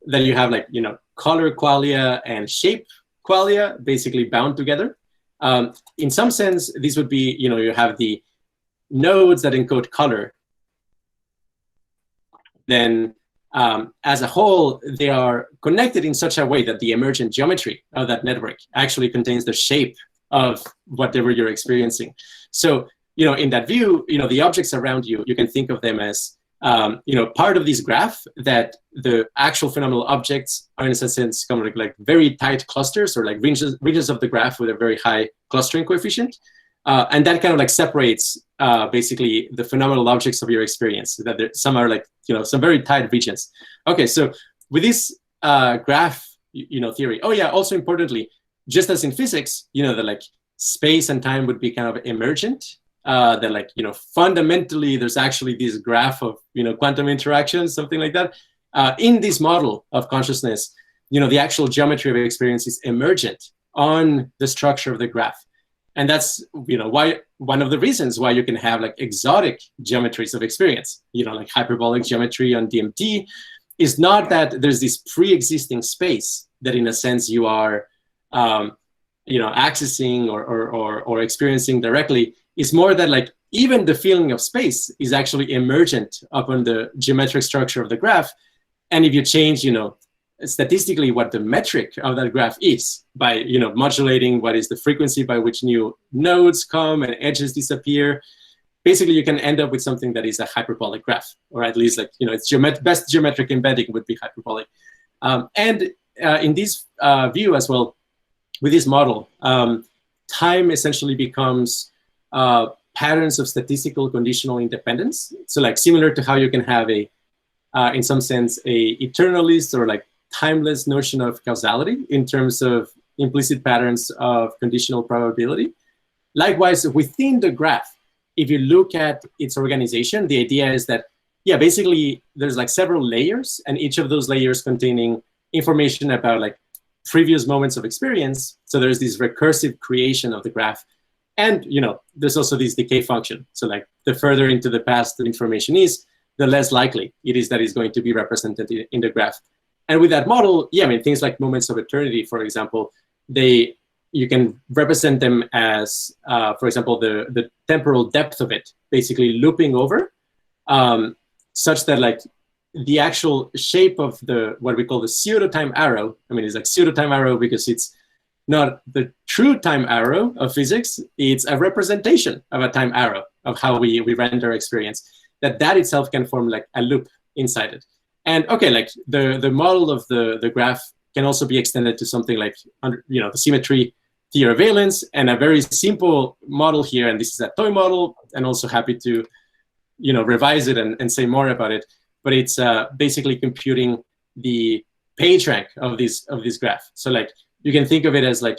then you have like, color qualia and shape qualia basically bound together. In some sense, this would be, you have the nodes that encode color. Then as a whole, they are connected in such a way that the emergent geometry of that network actually contains the shape of whatever you're experiencing. So, in that view, the objects around you, you can think of them as, part of this graph, that the actual phenomenal objects are in a sense kind of like very tight clusters, or like regions of the graph with a very high clustering coefficient. And that kind of like separates basically the phenomenal objects of your experience, that some are like, some very tight regions. Okay, so with this graph, theory, also importantly, just as in physics, that like space and time would be kind of emergent, that like, fundamentally there's actually this graph of, quantum interactions, something like that. In this model of consciousness, the actual geometry of experience is emergent on the structure of the graph. And that's, why one of the reasons why you can have like exotic geometries of experience, like hyperbolic geometry on DMT, is not that there's this pre-existing space that in a sense you are accessing or experiencing directly. Is more that like even the feeling of space is actually emergent upon the geometric structure of the graph. And if you change, statistically what the metric of that graph is by, modulating what is the frequency by which new nodes come and edges disappear, basically you can end up with something that is a hyperbolic graph, or at least like, its best geometric embedding would be hyperbolic. And in this view as well, with this model, time essentially becomes patterns of statistical conditional independence. So like similar to how you can have a, in some sense, a eternalist or like timeless notion of causality in terms of implicit patterns of conditional probability. Likewise, within the graph, if you look at its organization, the idea is that, basically there's like several layers, and each of those layers containing information about like previous moments of experience. So there's this recursive creation of the graph. And, there's also this decay function. So like the further into the past the information is, the less likely it is that it's going to be represented in the graph. And with that model, yeah, I mean, things like moments of eternity, for example, you can represent them as, for example, the temporal depth of it, basically looping over, such that like the actual shape of what we call the pseudo-time arrow, I mean, it's like pseudo-time arrow because it's not the true time arrow of physics, it's a representation of a time arrow of how we render experience, that itself can form like a loop inside it. And okay, like the model of the graph can also be extended to something like, the symmetry theory of valence, and a very simple model here, and this is a toy model, and also happy to, revise it and say more about it. But it's basically computing the page rank of this graph. So like you can think of it as like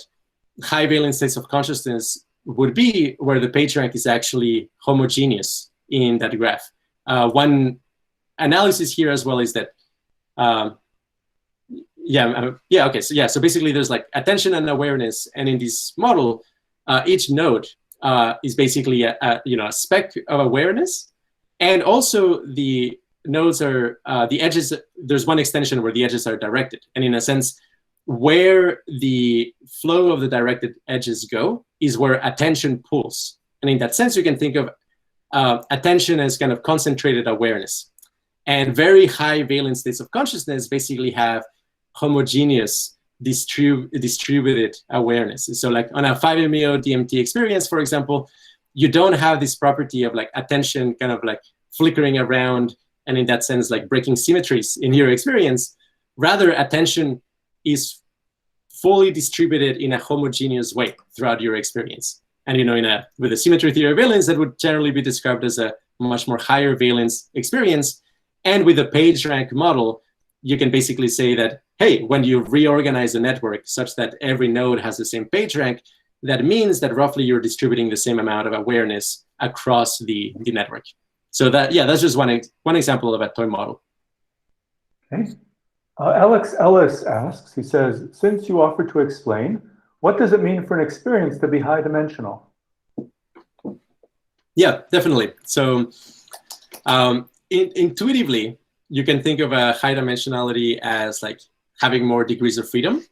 high valence states of consciousness would be where the page rank is actually homogeneous in that graph. One analysis here as well is that, so basically there's like attention and awareness, and in this model, each node is basically a speck of awareness, and also the nodes are the edges. There's one extension where the edges are directed, and in a sense, where the flow of the directed edges go is where attention pulls. And in that sense, you can think of attention as kind of concentrated awareness. And very high valence states of consciousness basically have homogeneous distributed awareness. So like on a 5-MeO DMT experience, for example, you don't have this property of like attention kind of like flickering around, and in that sense, like breaking symmetries in your experience. Rather, attention is fully distributed in a homogeneous way throughout your experience. And with the symmetry theory of valence, that would generally be described as a much more higher valence experience. And with the page rank model, you can basically say that, hey, when you reorganize the network such that every node has the same page rank, that means that roughly you're distributing the same amount of awareness across the network. So that's just one example of a toy model. Okay. Alex Ellis asks, he says, since you offer to explain, what does it mean for an experience to be high dimensional? Yeah, definitely. So intuitively, you can think of a high dimensionality as like having more degrees of freedom.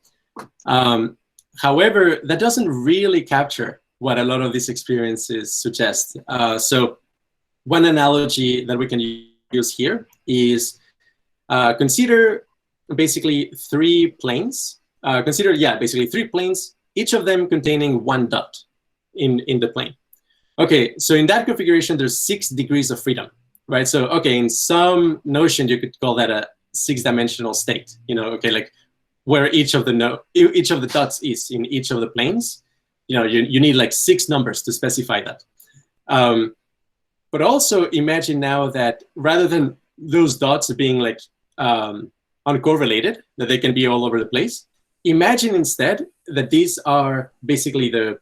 However, that doesn't really capture what a lot of these experiences suggest. So one analogy that we can use here is consider basically three planes. Basically three planes, each of them containing one dot in the plane. Okay, so in that configuration, there's 6 degrees of freedom, right? So, okay, in some notion, you could call that a 6-dimensional state, like where each of the dots is in each of the planes. You need like 6 numbers to specify that. But also imagine now that rather than those dots being like uncorrelated, that they can be all over the place, imagine instead that these are basically the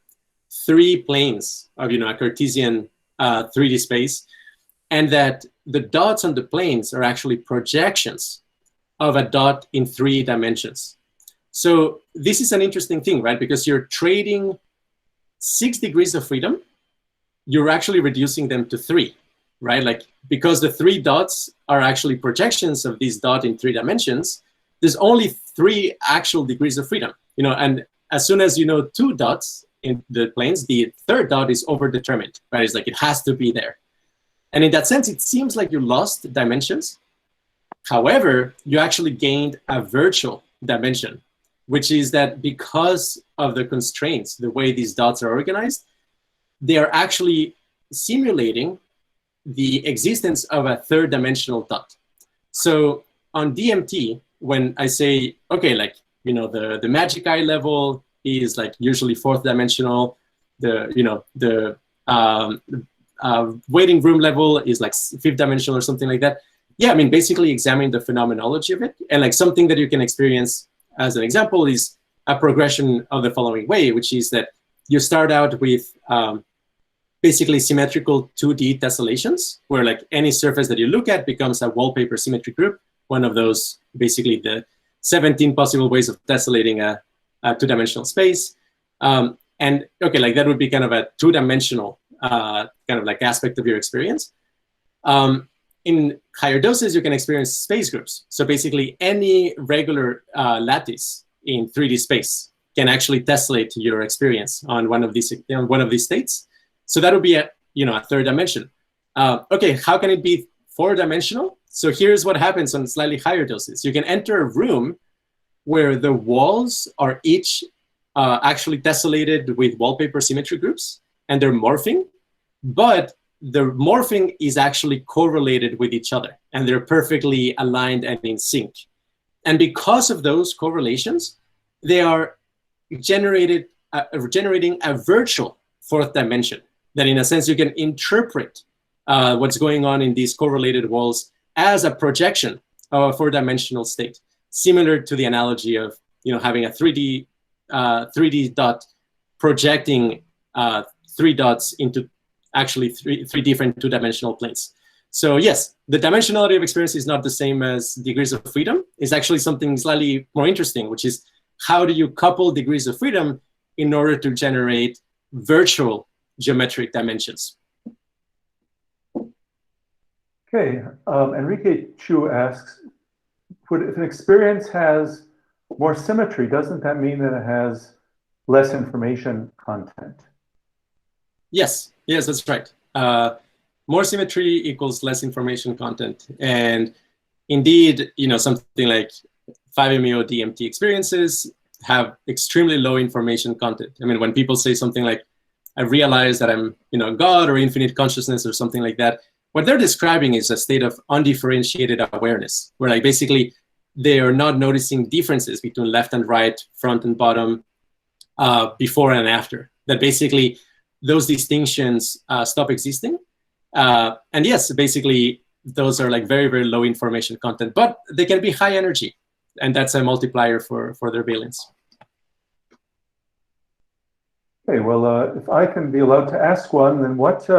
3 planes of a Cartesian 3D space, and that the dots on the planes are actually projections of a dot in 3 dimensions. So this is an interesting thing, right? Because you're trading 6 degrees of freedom, you're actually reducing them to 3, right? Like, because the 3 dots are actually projections of this dot in 3 dimensions, there's only 3 actual degrees of freedom, and as soon as 2 dots in the planes, the 3rd dot is overdetermined, right? It's like it has to be there. And in that sense, it seems like you lost dimensions. However, you actually gained a virtual dimension, which is that because of the constraints, the way these dots are organized, they are actually simulating the existence of a 3rd-dimensional dot. So on DMT, when I say, okay, like, the magic eye level is like usually 4th dimensional, the waiting room level is like 5th dimensional or something like that. Yeah, I mean, basically examine the phenomenology of it. And like something that you can experience as an example is a progression of the following way, which is that you start out with basically symmetrical 2D tessellations, where like any surface that you look at becomes a wallpaper symmetry group, one of those, basically the 17 possible ways of tessellating a 2-dimensional space. And okay, like that would be kind of a 2-dimensional kind of like aspect of your experience. in higher doses, you can experience space groups. So basically, any regular lattice in 3D space can actually tessellate your experience on one of these states. So that would be a third dimension. Okay, how can it be 4-dimensional? So here's what happens on slightly higher doses. You can enter a room where the walls are each actually tessellated with wallpaper symmetry groups, and they're morphing, but the morphing is actually correlated with each other, and they're perfectly aligned and in sync. And because of those correlations, they are generating a virtual 4th dimension that, in a sense, you can interpret what's going on in these correlated walls as a projection of a 4-dimensional state, similar to the analogy of having a 3D dot projecting 3 dots into actually three different 2-dimensional planes. So yes, the dimensionality of experience is not the same as degrees of freedom. It's actually something slightly more interesting, which is how do you couple degrees of freedom in order to generate virtual geometric dimensions? Okay, Enrique Chu asks, if an experience has more symmetry, doesn't that mean that it has less information content? Yes, that's right. More symmetry equals less information content. And indeed, something like 5-MeO DMT experiences have extremely low information content. I mean, when people say something like, I realize that I'm, God or infinite consciousness or something like that, what they're describing is a state of undifferentiated awareness, where basically they are not noticing differences between left and right, front and bottom, before and after. That basically those distinctions stop existing. And yes, basically those are very, very low information content, but they can be high energy. And that's a multiplier for their valence. Okay, well, if I can be allowed to ask one, then what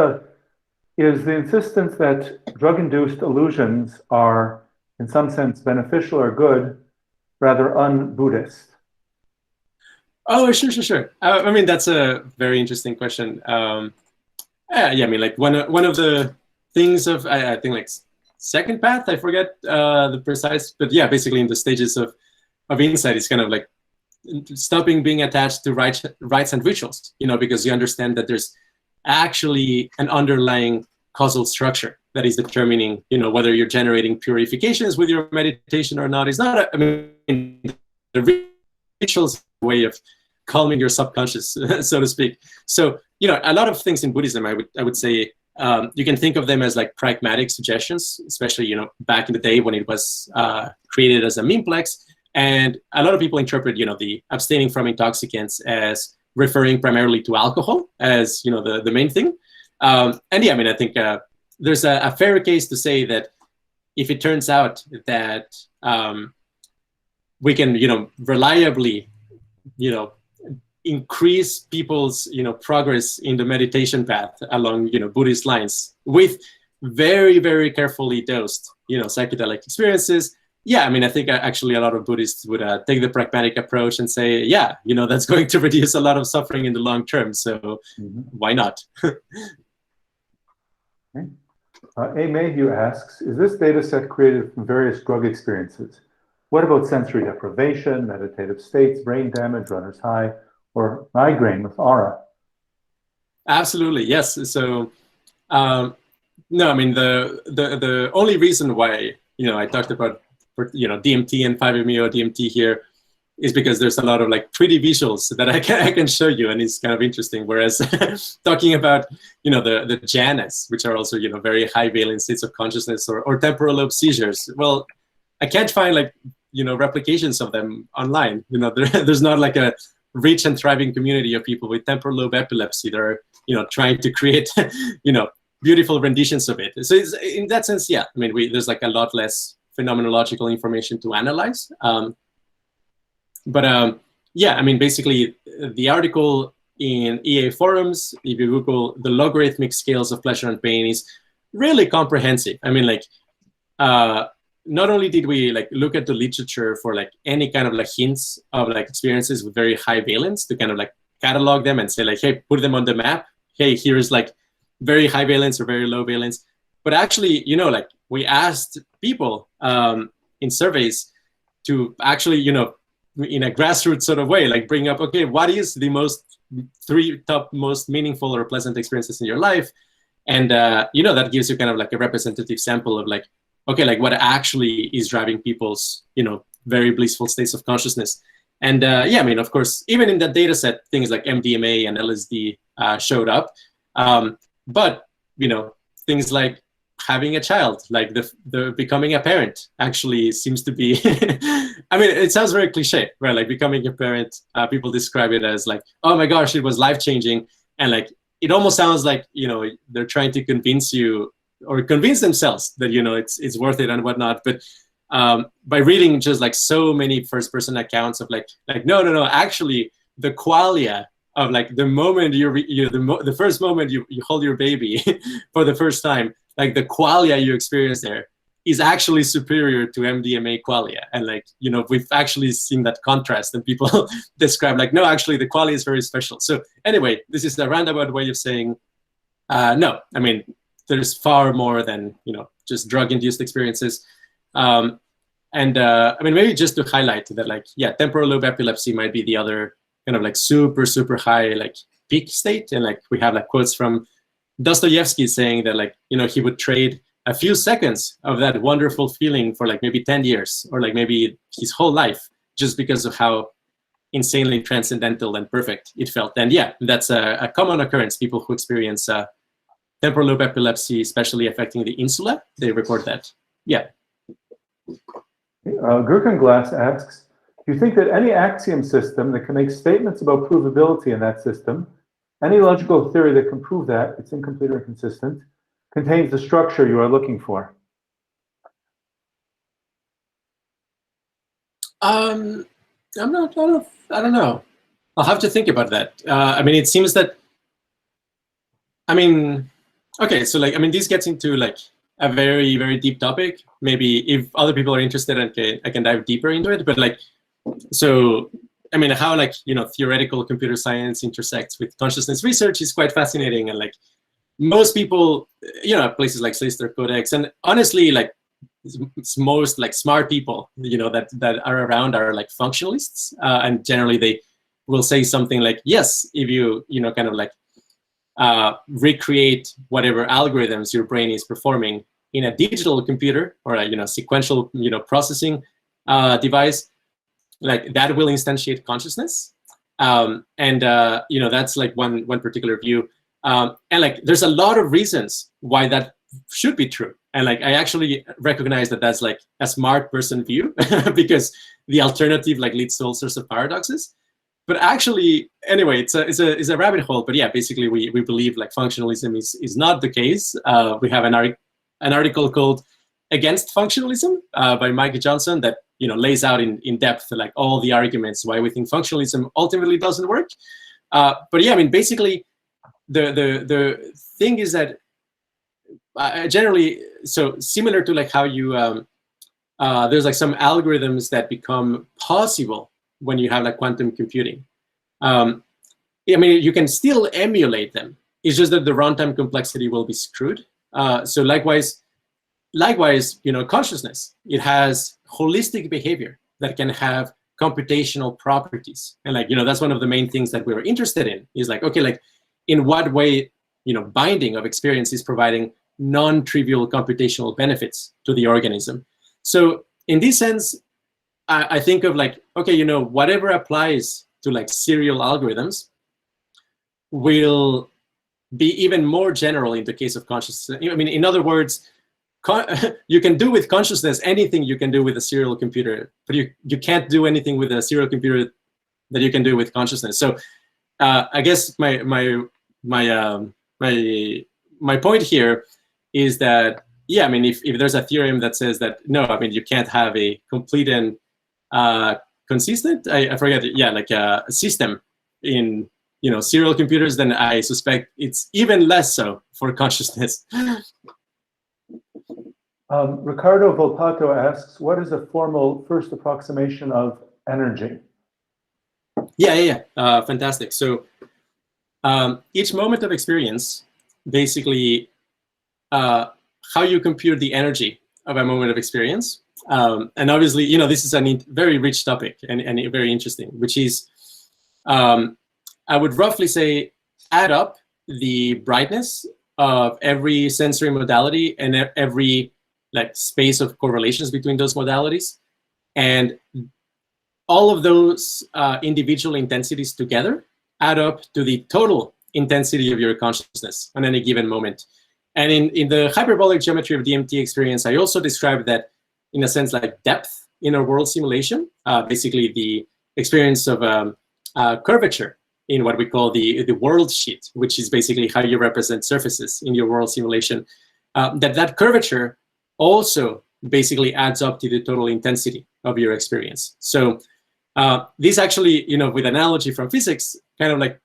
is the insistence that drug-induced illusions are, in some sense, beneficial or good, rather un-Buddhist? Oh, sure. I mean, that's a very interesting question. Yeah, I mean, one of the things of, I think, second path, I forget the precise, but yeah, basically in the stages of insight, it's kind of stopping being attached to rites and rituals, because you understand that there's actually an underlying causal structure that is determining, whether you're generating purifications with your meditation or not. It's not, I mean, the rituals are a way of calming your subconscious, so to speak. So, a lot of things in Buddhism, I would say, you can think of them as pragmatic suggestions, especially, back in the day when it was created as a memeplex. And a lot of people interpret, the abstaining from intoxicants as referring primarily to alcohol as, the main thing. And yeah, I mean, I think there's a fair case to say that if it turns out that we can, reliably, increase people's, progress in the meditation path along, Buddhist lines with very, very carefully dosed, psychedelic experiences. Yeah, I mean, I think actually a lot of Buddhists would take the pragmatic approach and say, yeah, that's going to reduce a lot of suffering in the long term. So why not? Okay. A. Mayhew asks, is this data set created from various drug experiences? What about sensory deprivation, meditative states, brain damage, runner's high, or migraine with aura? Absolutely, yes. So, no, I mean, the only reason why, I talked about, DMT and 5-MeO DMT here is because there's a lot of 3D visuals that I can show you, and it's kind of interesting. Whereas talking about, the jhanas, which are also, very high valence states of consciousness, or temporal lobe seizures, well, I can't find replications of them online. There's not a rich and thriving community of people with temporal lobe epilepsy that are, trying to create, beautiful renditions of it. So it's, in that sense, yeah, I mean, there's a lot less phenomenological information to analyze. But yeah, I mean, basically the article in EA forums, if you Google the logarithmic scales of pleasure and pain, is really comprehensive. I mean, not only did we look at the literature for any kind of hints of experiences with very high valence to kind of catalog them and say hey, put them on the map. Hey, here's very high valence or very low valence. But actually, we asked people in surveys to actually, you know, in a grassroots sort of way, like bring up, okay, what is the three top most meaningful or pleasant experiences in your life? And, you know, that gives you kind of like a representative sample of like, okay, like what actually is driving people's, you know, very blissful states of consciousness. And yeah, I mean, of course, even in that data set, things like MDMA and LSD showed up. But, you know, things like having a child, like the becoming a parent actually seems to be, I mean, it sounds very cliche, right? Like becoming a parent, people describe it as like, oh my gosh, it was life-changing. And like, it almost sounds like, you know, they're trying to convince you or convince themselves that, you know, it's worth it and whatnot. But by reading just like so many first-person accounts of like no, actually the qualia of like the moment the first moment you hold your baby for the first time, like the qualia you experience there is actually superior to MDMA qualia. And like, you know, we've actually seen that contrast, and people describe like, no, actually the qualia is very special. So anyway, this is a roundabout way of saying, no, I mean, there's far more than, you know, just drug-induced experiences. I mean, maybe just to highlight that, like, yeah, temporal lobe epilepsy might be the other kind of like super, super high, like peak state. And like, we have like quotes from Dostoevsky saying that, like, you know, he would trade a few seconds of that wonderful feeling for like maybe 10 years or like maybe his whole life, just because of how insanely transcendental and perfect it felt. And yeah, that's a common occurrence. People who experience temporal lobe epilepsy, especially affecting the insula, they report that. Yeah. Gherkenglass asks, do you think that any axiom system that can make statements about provability in that system, any logical theory that can prove that it's incomplete or inconsistent, contains the structure you are looking for? I don't know. I'll have to think about that. I mean, it seems that, I mean, okay, so like, I mean, this gets into like a very, very deep topic. Maybe if other people are interested, I can dive deeper into it. But like, so, I mean, how like, you know, theoretical computer science intersects with consciousness research is quite fascinating. And like most people, you know, places like AstralCodexTen, and honestly, like most like smart people, you know, that are around are like functionalists. And generally they will say something like, yes, if you know, kind of like recreate whatever algorithms your brain is performing in a digital computer or a, you know, sequential, you know, processing device, like that will instantiate consciousness. You know, that's like one particular view. And like, there's a lot of reasons why that should be true. And like, I actually recognize that that's like a smart person view because the alternative like leads to all sorts of paradoxes. But actually, anyway, it's a rabbit hole. But yeah, basically we believe like functionalism is not the case. We have an article called Against Functionalism by Mike Johnson that, you know, lays out in depth like all the arguments why we think functionalism ultimately doesn't work. But yeah, I mean, basically the thing is that generally, so similar to like how you there's like some algorithms that become possible when you have like quantum computing. I mean, you can still emulate them. It's just that the runtime complexity will be screwed. So likewise, you know, consciousness, it has holistic behavior that can have computational properties. And like, you know, that's one of the main things that we were interested in is like, okay, like in what way, you know, binding of experience is providing non-trivial computational benefits to the organism. So in this sense, I think of like, okay, you know, whatever applies to like serial algorithms will be even more general in the case of consciousness. I mean, in other words, you can do with consciousness anything you can do with a serial computer, but you can't do anything with a serial computer that you can do with consciousness. So I guess my point here is that, yeah, I mean, if there's a theorem that says that, no, I mean, you can't have a complete and consistent, I forget, yeah, like a system in, you know, serial computers, then I suspect it's even less so for consciousness. Ricardo Volpato asks, what is a formal first approximation of energy? Yeah, fantastic. So each moment of experience, basically, how you compute the energy of a moment of experience. And obviously, this is a very rich topic and very interesting, which is, I would roughly say, add up the brightness of every sensory modality and every space of correlations between those modalities, and all of those individual intensities together add up to the total intensity of your consciousness on any given moment. And in the hyperbolic geometry of DMT experience, I also described that, in a sense, like depth in a world simulation, basically the experience of curvature in what we call the world sheet, which is basically how you represent surfaces in your world simulation. That curvature also basically adds up to the total intensity of your experience. So this actually, with analogy from physics, kind of like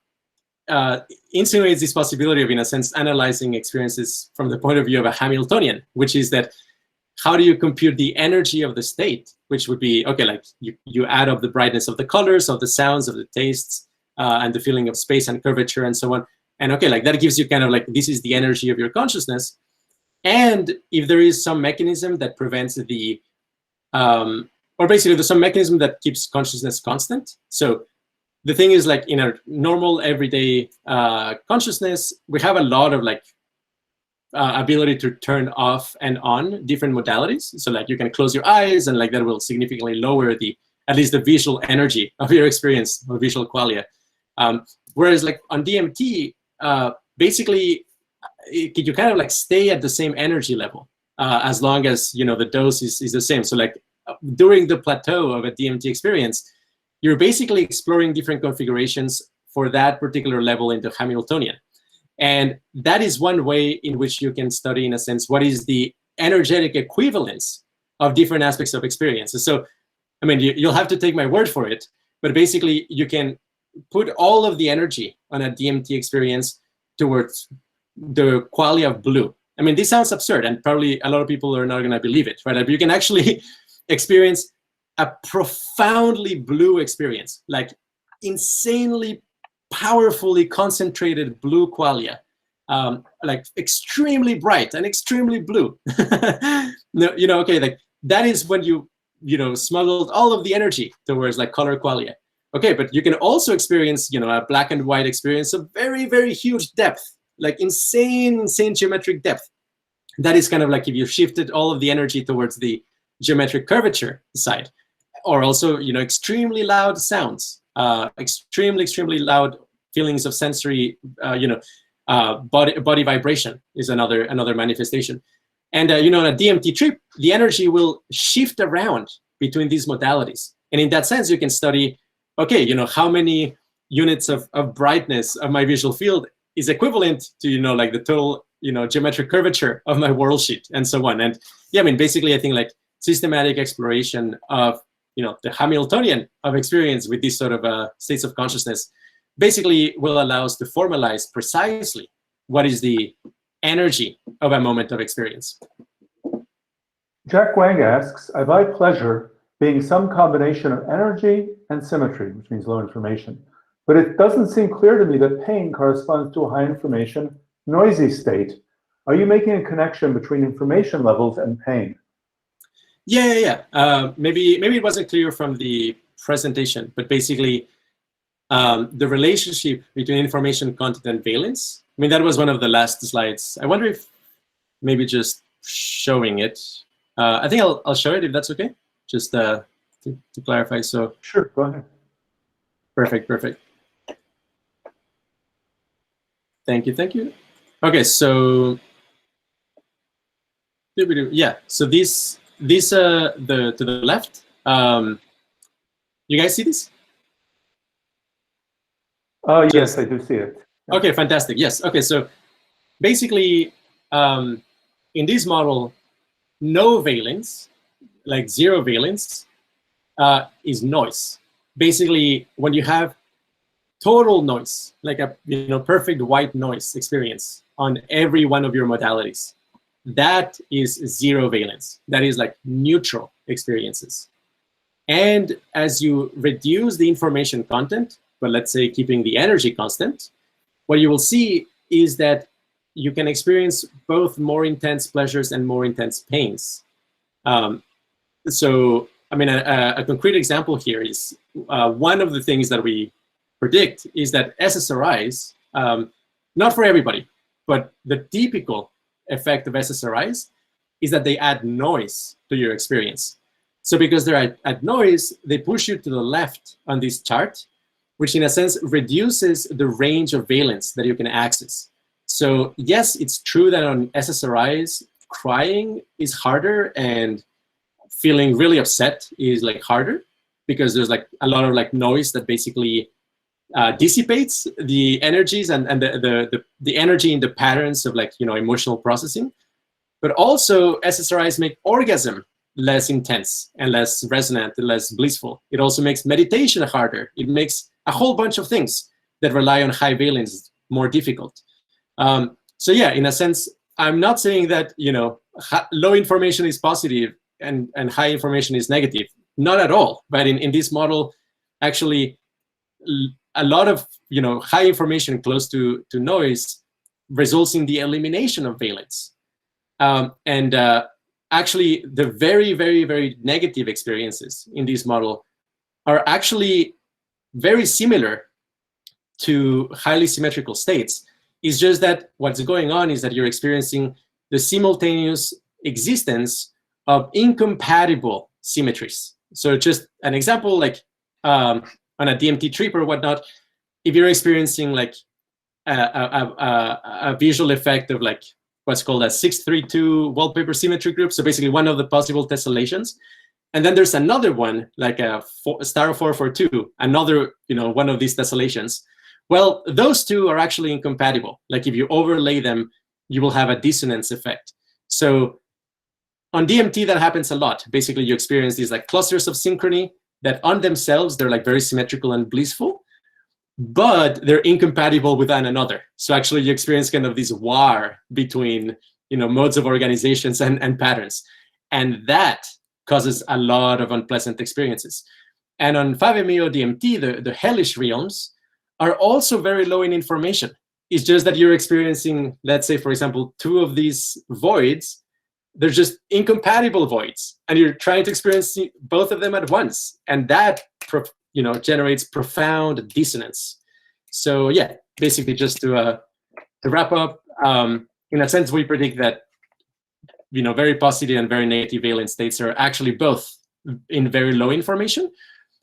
insinuates this possibility of, in a sense, analyzing experiences from the point of view of a Hamiltonian, which is that how do you compute the energy of the state, which would be, okay, like you add up the brightness of the colors, of the sounds, of the tastes, and the feeling of space and curvature and so on. And okay, like that gives you kind of like, this is the energy of your consciousness. And if there is some mechanism that prevents the, or basically there's some mechanism that keeps consciousness constant. So the thing is, like in a normal everyday consciousness, we have a lot of ability to turn off and on different modalities. So like you can close your eyes, and like that will significantly lower at least the visual energy of your experience, or visual qualia. Whereas like on DMT, basically you kind of like stay at the same energy level as long as the dose is the same. So like during the plateau of a DMT experience, you're basically exploring different configurations for that particular level into Hamiltonian. And that is one way in which you can study, in a sense, what is the energetic equivalence of different aspects of experiences. So, I mean, you'll have to take my word for it, but basically you can put all of the energy on a DMT experience towards the qualia of blue. I mean, this sounds absurd, and probably a lot of people are not going to believe it, right? But you can actually experience a profoundly blue experience, like insanely powerfully concentrated blue qualia, like extremely bright and extremely blue. Okay, like that is when you smuggled all of the energy towards like color qualia. Okay, but you can also experience, a black and white experience of very, very huge depth, like insane geometric depth. That is kind of like if you shifted all of the energy towards the geometric curvature side. Or also, extremely loud sounds, extremely loud feelings of sensory, body vibration is another manifestation. And on a DMT trip, the energy will shift around between these modalities. And in that sense, you can study, okay, how many units of brightness of my visual field is equivalent to, like the total, geometric curvature of my world sheet, and so on. And yeah, I mean, basically, I think like systematic exploration of the Hamiltonian of experience with these sort of states of consciousness basically will allow us to formalize precisely what is the energy of a moment of experience. Jack Wang asks, I buy pleasure being some combination of energy and symmetry, which means low information. But it doesn't seem clear to me that pain corresponds to a high information, noisy state. Are you making a connection between information levels and pain? Yeah. Maybe it wasn't clear from the presentation, but basically the relationship between information content and valence. I mean, that was one of the last slides. I wonder if maybe just showing it. I think I'll show it if that's okay, just to clarify. So sure, go ahead. Perfect. Thank you. Okay, so yeah, so this to the left. You guys see this? Yes, I do see it. Yeah. Okay, fantastic. Yes. Okay, so basically, in this model, no valence, like zero valence, is noise. Basically, when you have total noise, like a perfect white noise experience on every one of your modalities, that is zero valence. That is like neutral experiences. And as you reduce the information content, but let's say keeping the energy constant, what you will see is that you can experience both more intense pleasures and more intense pains So, I mean, a concrete example here is one of the things that we predict is that SSRIs, not for everybody, but the typical effect of SSRIs is that they add noise to your experience. So because they're at noise, they push you to the left on this chart, which in a sense reduces the range of valence that you can access. So yes, it's true that on SSRIs, crying is harder and feeling really upset is like harder because there's like a lot of like noise that basically dissipates the energies and the energy in the patterns of like, emotional processing. But also SSRIs make orgasm less intense and less resonant and less blissful. It also makes meditation harder. It makes a whole bunch of things that rely on high valence more difficult. So yeah, in a sense, I'm not saying that, low information is positive and high information is negative. Not at all. But in this model, actually, a lot of high information close to noise results in the elimination of valence. Actually, the very, very, very negative experiences in this model are actually very similar to highly symmetrical states. It's just that what's going on is that you're experiencing the simultaneous existence of incompatible symmetries. So just an example, like on a DMT trip or whatnot, if you're experiencing like a visual effect of like what's called a 632 wallpaper symmetry group, so basically one of the possible tessellations, and then there's another one like a star 442, another one of these tessellations. Well, those two are actually incompatible. Like if you overlay them, you will have a dissonance effect. So on DMT, that happens a lot. Basically, you experience these like clusters of synchrony that on themselves, they're like very symmetrical and blissful, but they're incompatible with one another. So actually you experience kind of this war between, modes of organizations and patterns. And that causes a lot of unpleasant experiences. And on 5-MeO DMT, the hellish realms are also very low in information. It's just that you're experiencing, let's say, for example, two of these voids. They're just incompatible voids, and you're trying to experience both of them at once, and that generates profound dissonance. So yeah, basically, just to wrap up, in a sense, we predict that very positive and very negative valence states are actually both in very low information,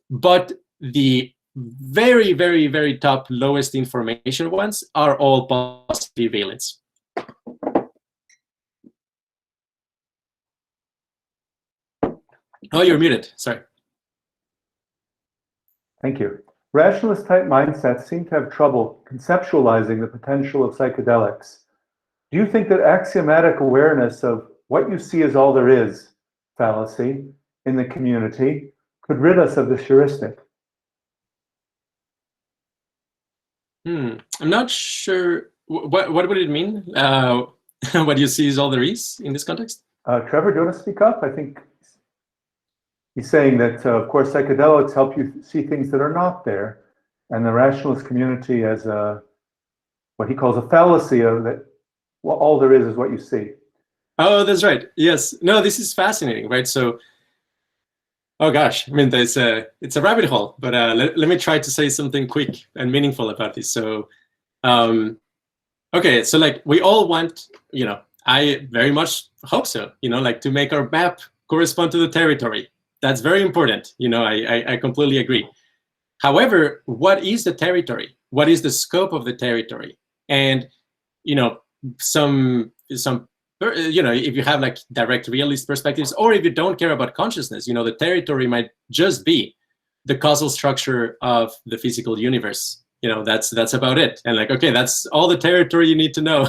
but the very, very, very top lowest information ones are all positive valence. Oh, you're muted. Sorry. Thank you. Rationalist type mindsets seem to have trouble conceptualizing the potential of psychedelics. Do you think that axiomatic awareness of what you see as all there is fallacy in the community could rid us of this heuristic? I'm not sure. What would it mean? What you see is all there is in this context? Trevor, do you want to speak up? I think he's saying that, of course, psychedelics help you see things that are not there, and the rationalist community has what he calls a fallacy of that. Well, all there is what you see. Oh, that's right. Yes. No, this is fascinating, right? So, oh gosh, I mean, it's a rabbit hole. But let me try to say something quick and meaningful about this. So, okay, so like we all want, I very much hope so. Like to make our map correspond to the territory. That's very important. I completely agree. However, what is the territory? What is the scope of the territory? And, if you have like direct realist perspectives, or if you don't care about consciousness, the territory might just be the causal structure of the physical universe. That's about it. And like, okay, that's all the territory you need to know.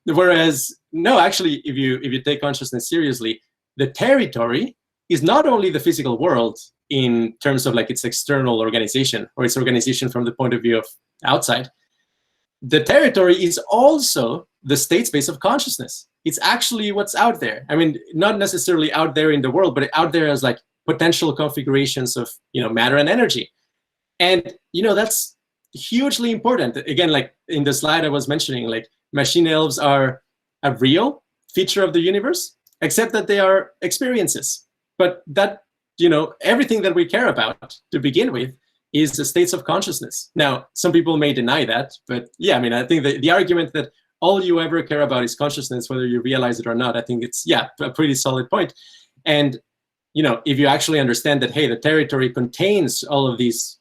Whereas, no, actually, if you take consciousness seriously, the territory is not only the physical world in terms of like its external organization or its organization from the point of view of outside. The territory is also the state space of consciousness. It's actually what's out there. I mean, not necessarily out there in the world, but out there as like potential configurations of, matter and energy. And, that's hugely important. Again, like in the slide I was mentioning, like machine elves are a real feature of the universe. except that they are experiences. But that, everything that we care about to begin with is the states of consciousness. Now, some people may deny that, but yeah, I mean, I think the argument that all you ever care about is consciousness, whether you realize it or not, I think it's, yeah, a pretty solid point. And, if you actually understand that, hey, the territory contains all of these,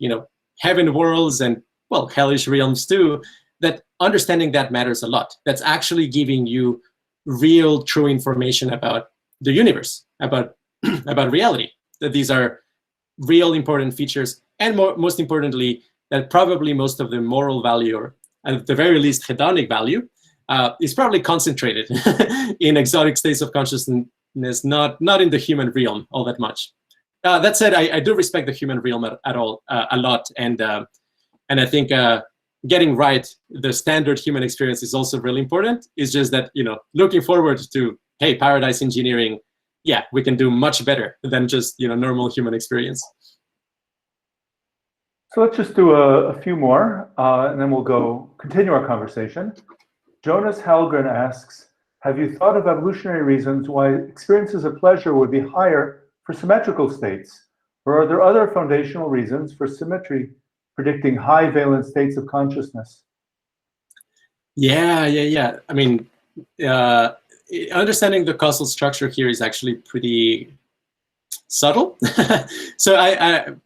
heaven worlds and, well, hellish realms too, that understanding that matters a lot. That's actually giving you real, true information about the universe, about reality, that these are real important features, and most importantly, that probably most of the moral value, or at the very least hedonic value, is probably concentrated in exotic states of consciousness, not in the human realm all that much. That said, I do respect the human realm a lot, and I think getting right the standard human experience is also really important. It's just that, looking forward to, hey, paradise engineering, yeah, we can do much better than just, normal human experience. So let's just do a few more, and then we'll continue our conversation. Jonas Halgren asks, have you thought of evolutionary reasons why experiences of pleasure would be higher for symmetrical states? Or are there other foundational reasons for symmetry predicting high valence states of consciousness? Yeah. I mean, understanding the causal structure here is actually pretty subtle. So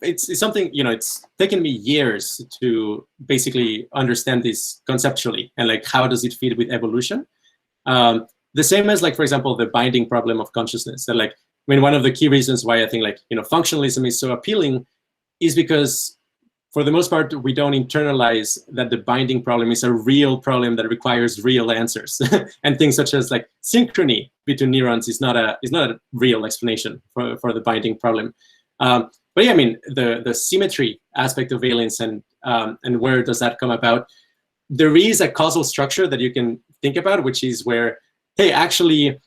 it's something, it's taken me years to basically understand this conceptually, and like, how does it fit with evolution? The same as, like, for example, the binding problem of consciousness. That, like, I mean, one of the key reasons why I think, like, functionalism is so appealing is because, for the most part, we don't internalize that the binding problem is a real problem that requires real answers. And things such as, like, synchrony between neurons is not a real explanation for the binding problem. But yeah, I mean, the symmetry aspect of valence and where does that come about? There is a causal structure that you can think about, which is where, hey, actually,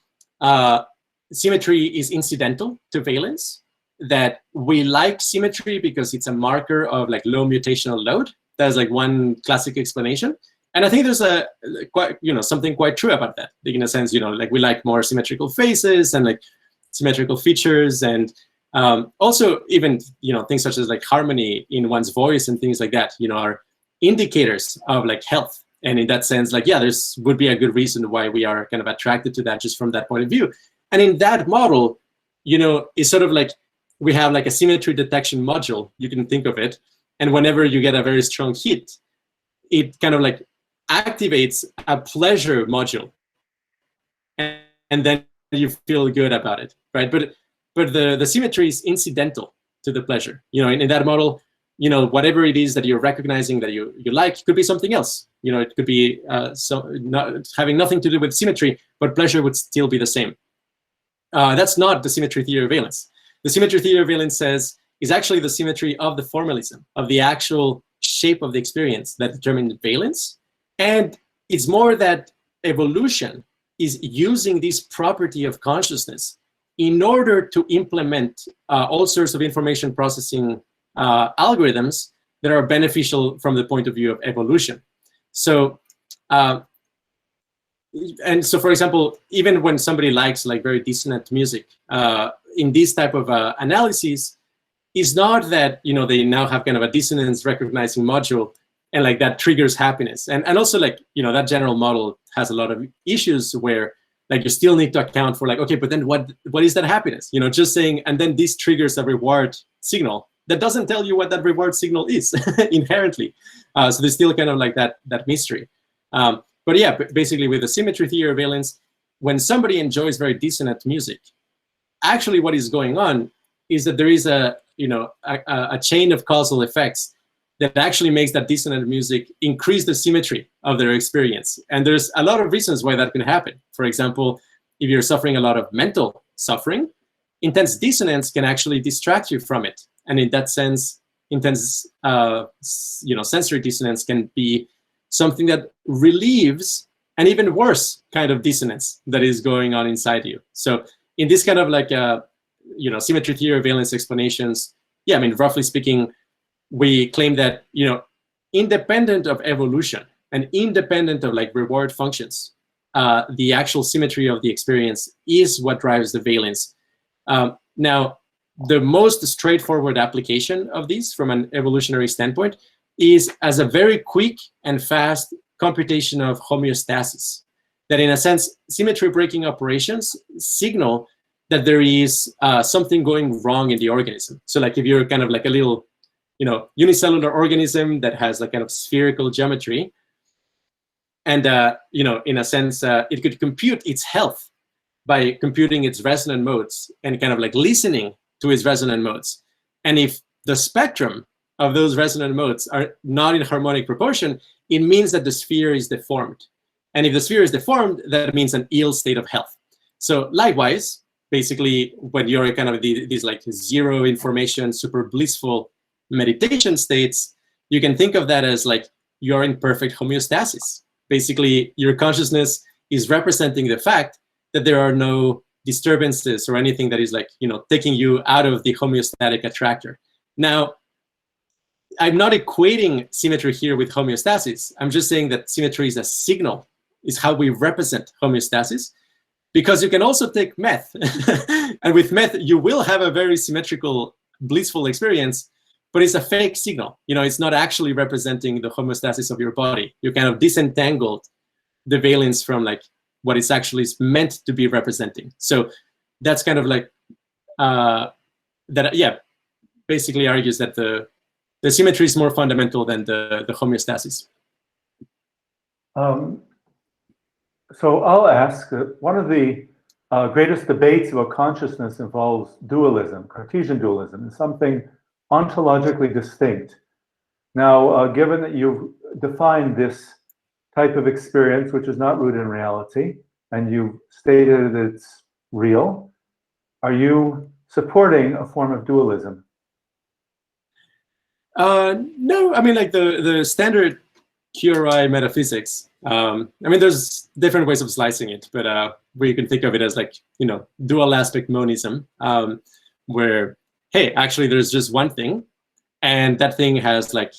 symmetry is incidental to valence. That we like symmetry because it's a marker of, like, low mutational load. That's, like, one classic explanation. And I think there's something quite true about that. Like, in a sense, like, we like more symmetrical faces and, like, symmetrical features, and also even, things such as, like, harmony in one's voice and things like that, are indicators of, like, health. And in that sense, like, yeah, there's would be a good reason why we are kind of attracted to that just from that point of view. And in that model, it's sort of like, we have, like, a symmetry detection module, you can think of it. And whenever you get a very strong hit, it kind of, like, activates a pleasure module. And then you feel good about it, right? But the symmetry is incidental to the pleasure. In that model, whatever it is that you're recognizing that you like, could be something else. It could be having nothing to do with symmetry, but pleasure would still be the same. That's not the symmetry theory of valence. The symmetry theory of valence says is actually the symmetry of the formalism, of the actual shape of the experience that determines valence. And it's more that evolution is using this property of consciousness in order to implement all sorts of information processing algorithms that are beneficial from the point of view of evolution. So, and so, for example, even when somebody likes, like, very dissonant music, in this type of analysis, is not that, they now have kind of a dissonance recognizing module and, like, that triggers happiness. And also, like, that general model has a lot of issues where, like, you still need to account for, like, okay, but then what is that happiness? Just saying, and then this triggers a reward signal that doesn't tell you what that reward signal is inherently. So there's still kind of, like, that mystery. But yeah, basically with the symmetry theory of valence, when somebody enjoys very dissonant music, actually what is going on is that there is a chain of causal effects that actually makes that dissonant music increase the symmetry of their experience. And there's a lot of reasons why that can happen. For example, if you're suffering a lot of mental suffering, intense dissonance can actually distract you from it. And in that sense, intense sensory dissonance can be something that relieves an even worse kind of dissonance that is going on inside you. So in this kind of, like, symmetry theory of valence explanations, yeah, I mean, roughly speaking, we claim that, independent of evolution and independent of, like, reward functions, the actual symmetry of the experience is what drives the valence. Now, the most straightforward application of these from an evolutionary standpoint is as a very quick and fast computation of homeostasis. That in a sense, symmetry breaking operations signal that there is something going wrong in the organism. So like if you're kind of like a little, unicellular organism that has like kind of spherical geometry, and in a sense, it could compute its health by computing its resonant modes and kind of like listening to its resonant modes. And if the spectrum of those resonant modes are not in harmonic proportion, it means that the sphere is deformed. And if the sphere is deformed, that means an ill state of health. So likewise, basically, when you're kind of these like zero information, super blissful meditation states, you can think of that as like you're in perfect homeostasis. Basically, your consciousness is representing the fact that there are no disturbances or anything that is like, taking you out of the homeostatic attractor. Now, I'm not equating symmetry here with homeostasis. I'm just saying that symmetry is a signal, is how we represent homeostasis, because you can also take meth. And with meth, you will have a very symmetrical, blissful experience, but it's a fake signal. It's not actually representing the homeostasis of your body. You kind of disentangled the valence from like what it's actually meant to be representing. So that's kind of like, basically argues that the symmetry is more fundamental than the homeostasis. So I'll ask, one of the greatest debates about consciousness involves dualism, Cartesian dualism, and something ontologically distinct. Now, given that you've defined this type of experience, which is not rooted in reality, and you've stated that it's real, are you supporting a form of dualism? No, I mean, like the standard QRI metaphysics. There's different ways of slicing it, but where you can think of it as like, dual aspect monism, where, hey, actually there's just one thing, and that thing has like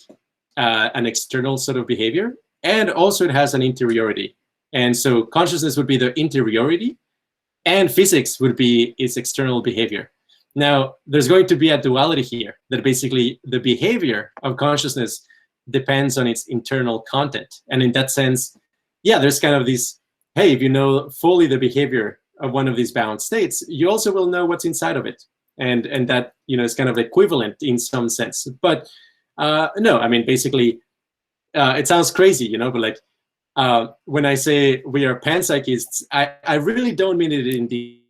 an external sort of behavior, and also it has an interiority. And so consciousness would be the interiority, and physics would be its external behavior. Now, there's going to be a duality here, that basically the behavior of consciousness depends on its internal content. And in that sense, yeah, there's kind of this, hey, if you know fully the behavior of one of these bound states, you also will know what's inside of it. And that, is kind of equivalent in some sense. But no, I mean, basically, it sounds crazy, but like, when I say we are panpsychists, I really don't mean it in the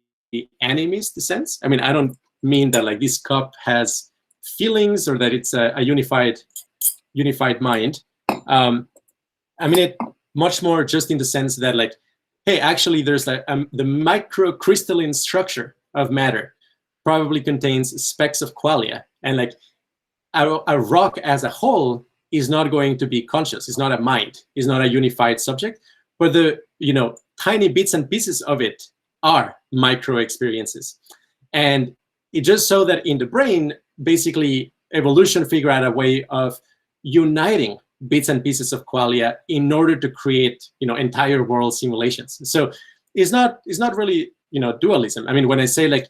animist sense. I mean, I don't mean that like this cup has feelings or that it's a unified mind. I mean it much more just in the sense that like, hey, actually there's like the microcrystalline structure of matter probably contains specks of qualia, and like a rock as a whole is not going to be conscious. It's not a mind. It's not a unified subject, but the tiny bits and pieces of it are micro experiences. And it just so that in the brain, basically evolution figured out a way of uniting bits and pieces of qualia in order to create entire world simulations. So it's not really dualism. I mean, when I say like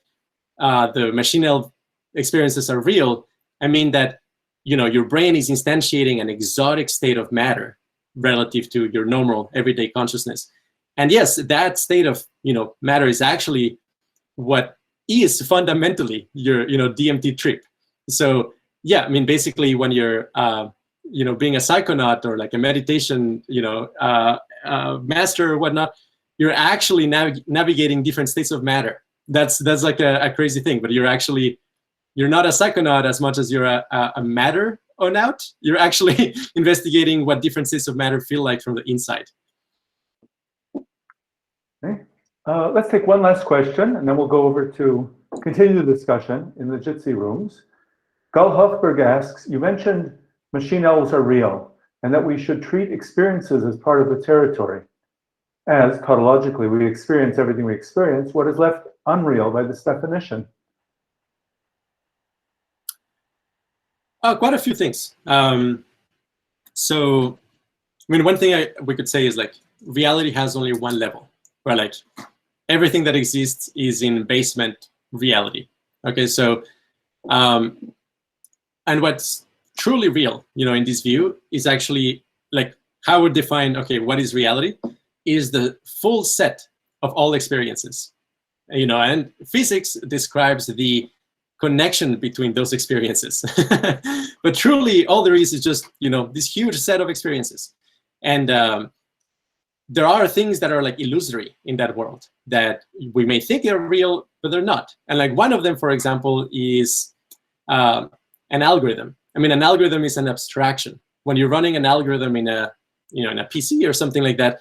the machinal experiences are real, I mean that your brain is instantiating an exotic state of matter relative to your normal everyday consciousness. And yes, that state of matter is actually what is fundamentally your DMT trip. So yeah, I mean, basically when you're being a psychonaut or like a meditation master or whatnot, you're actually navigating different states of matter. That's like a crazy thing, but you're not a psychonaut as much as you're a matter-onaut. You're actually investigating what different states of matter feel like from the inside. Okay. Let's take one last question, and then we'll go over to continue the discussion in the Jitsi rooms. Gull Hofberg asks, you mentioned machine elves are real, and that we should treat experiences as part of the territory. As, tautologically, we experience everything we experience, what is left unreal by this definition? Quite a few things. So, I mean, one thing we could say is like, reality has only one level, where like everything that exists is in basement reality. Okay, so and what's truly real, in this view is actually like how we define, okay, what is reality? Is the full set of all experiences, and physics describes the connection between those experiences. But truly, all there is just, this huge set of experiences. And there are things that are like illusory in that world that we may think are real, but they're not. And like one of them, for example, is an algorithm. I mean, an algorithm is an abstraction. When you're running an algorithm in a PC or something like that,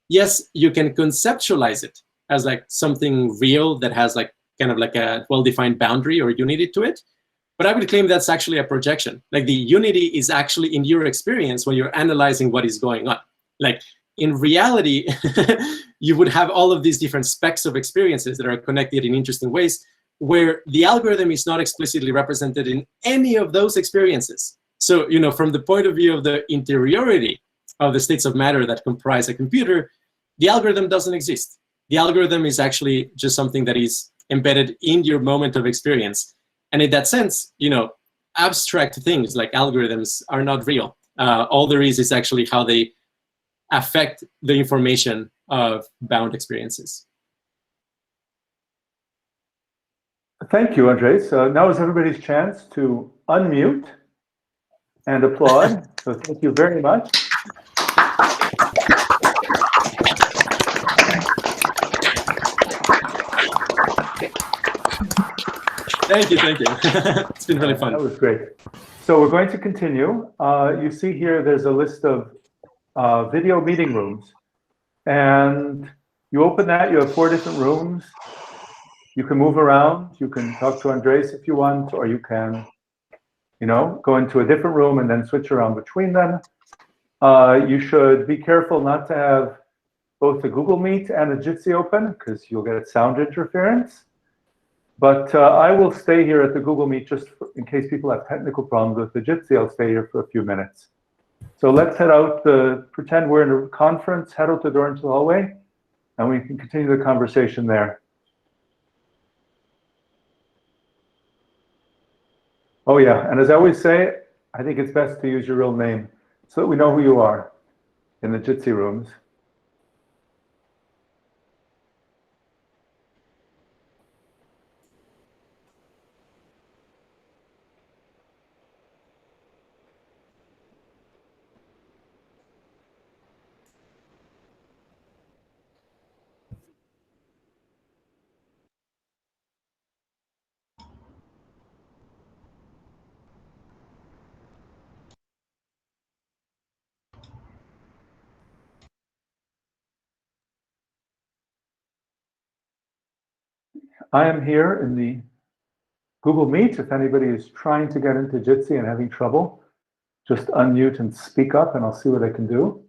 yes, you can conceptualize it as like something real that has like kind of like a well-defined boundary or unity to it. But I would claim that's actually a projection. Like the unity is actually in your experience when you're analyzing what is going on. Like in reality, you would have all of these different specks of experiences that are connected in interesting ways, where the algorithm is not explicitly represented in any of those experiences. So, from the point of view of the interiority of the states of matter that comprise a computer, the algorithm doesn't exist. The algorithm is actually just something that is embedded in your moment of experience. And in that sense, abstract things like algorithms are not real. All there is actually how they affect the information of bound experiences. Thank you, Andrés. Now is everybody's chance to unmute and applaud. So thank you very much. Thank you. It's been really fun. That was great. So we're going to continue. You see here, there's a list of video meeting rooms. And you open that, you have 4 different rooms. You can move around. You can talk to Andrés if you want, or you can, go into a different room and then switch around between them. You should be careful not to have both the Google Meet and the Jitsi open, because you'll get sound interference. But I will stay here at the Google Meet just in case people have technical problems with the Jitsi. I'll stay here for a few minutes. So let's head out, pretend we're in a conference, head out the door into the hallway, and we can continue the conversation there. Oh yeah, and as I always say, I think it's best to use your real name so that we know who you are in the Jitsi rooms. I am here in the Google Meet. If anybody is trying to get into Jitsi and having trouble, just unmute and speak up, and I'll see what I can do.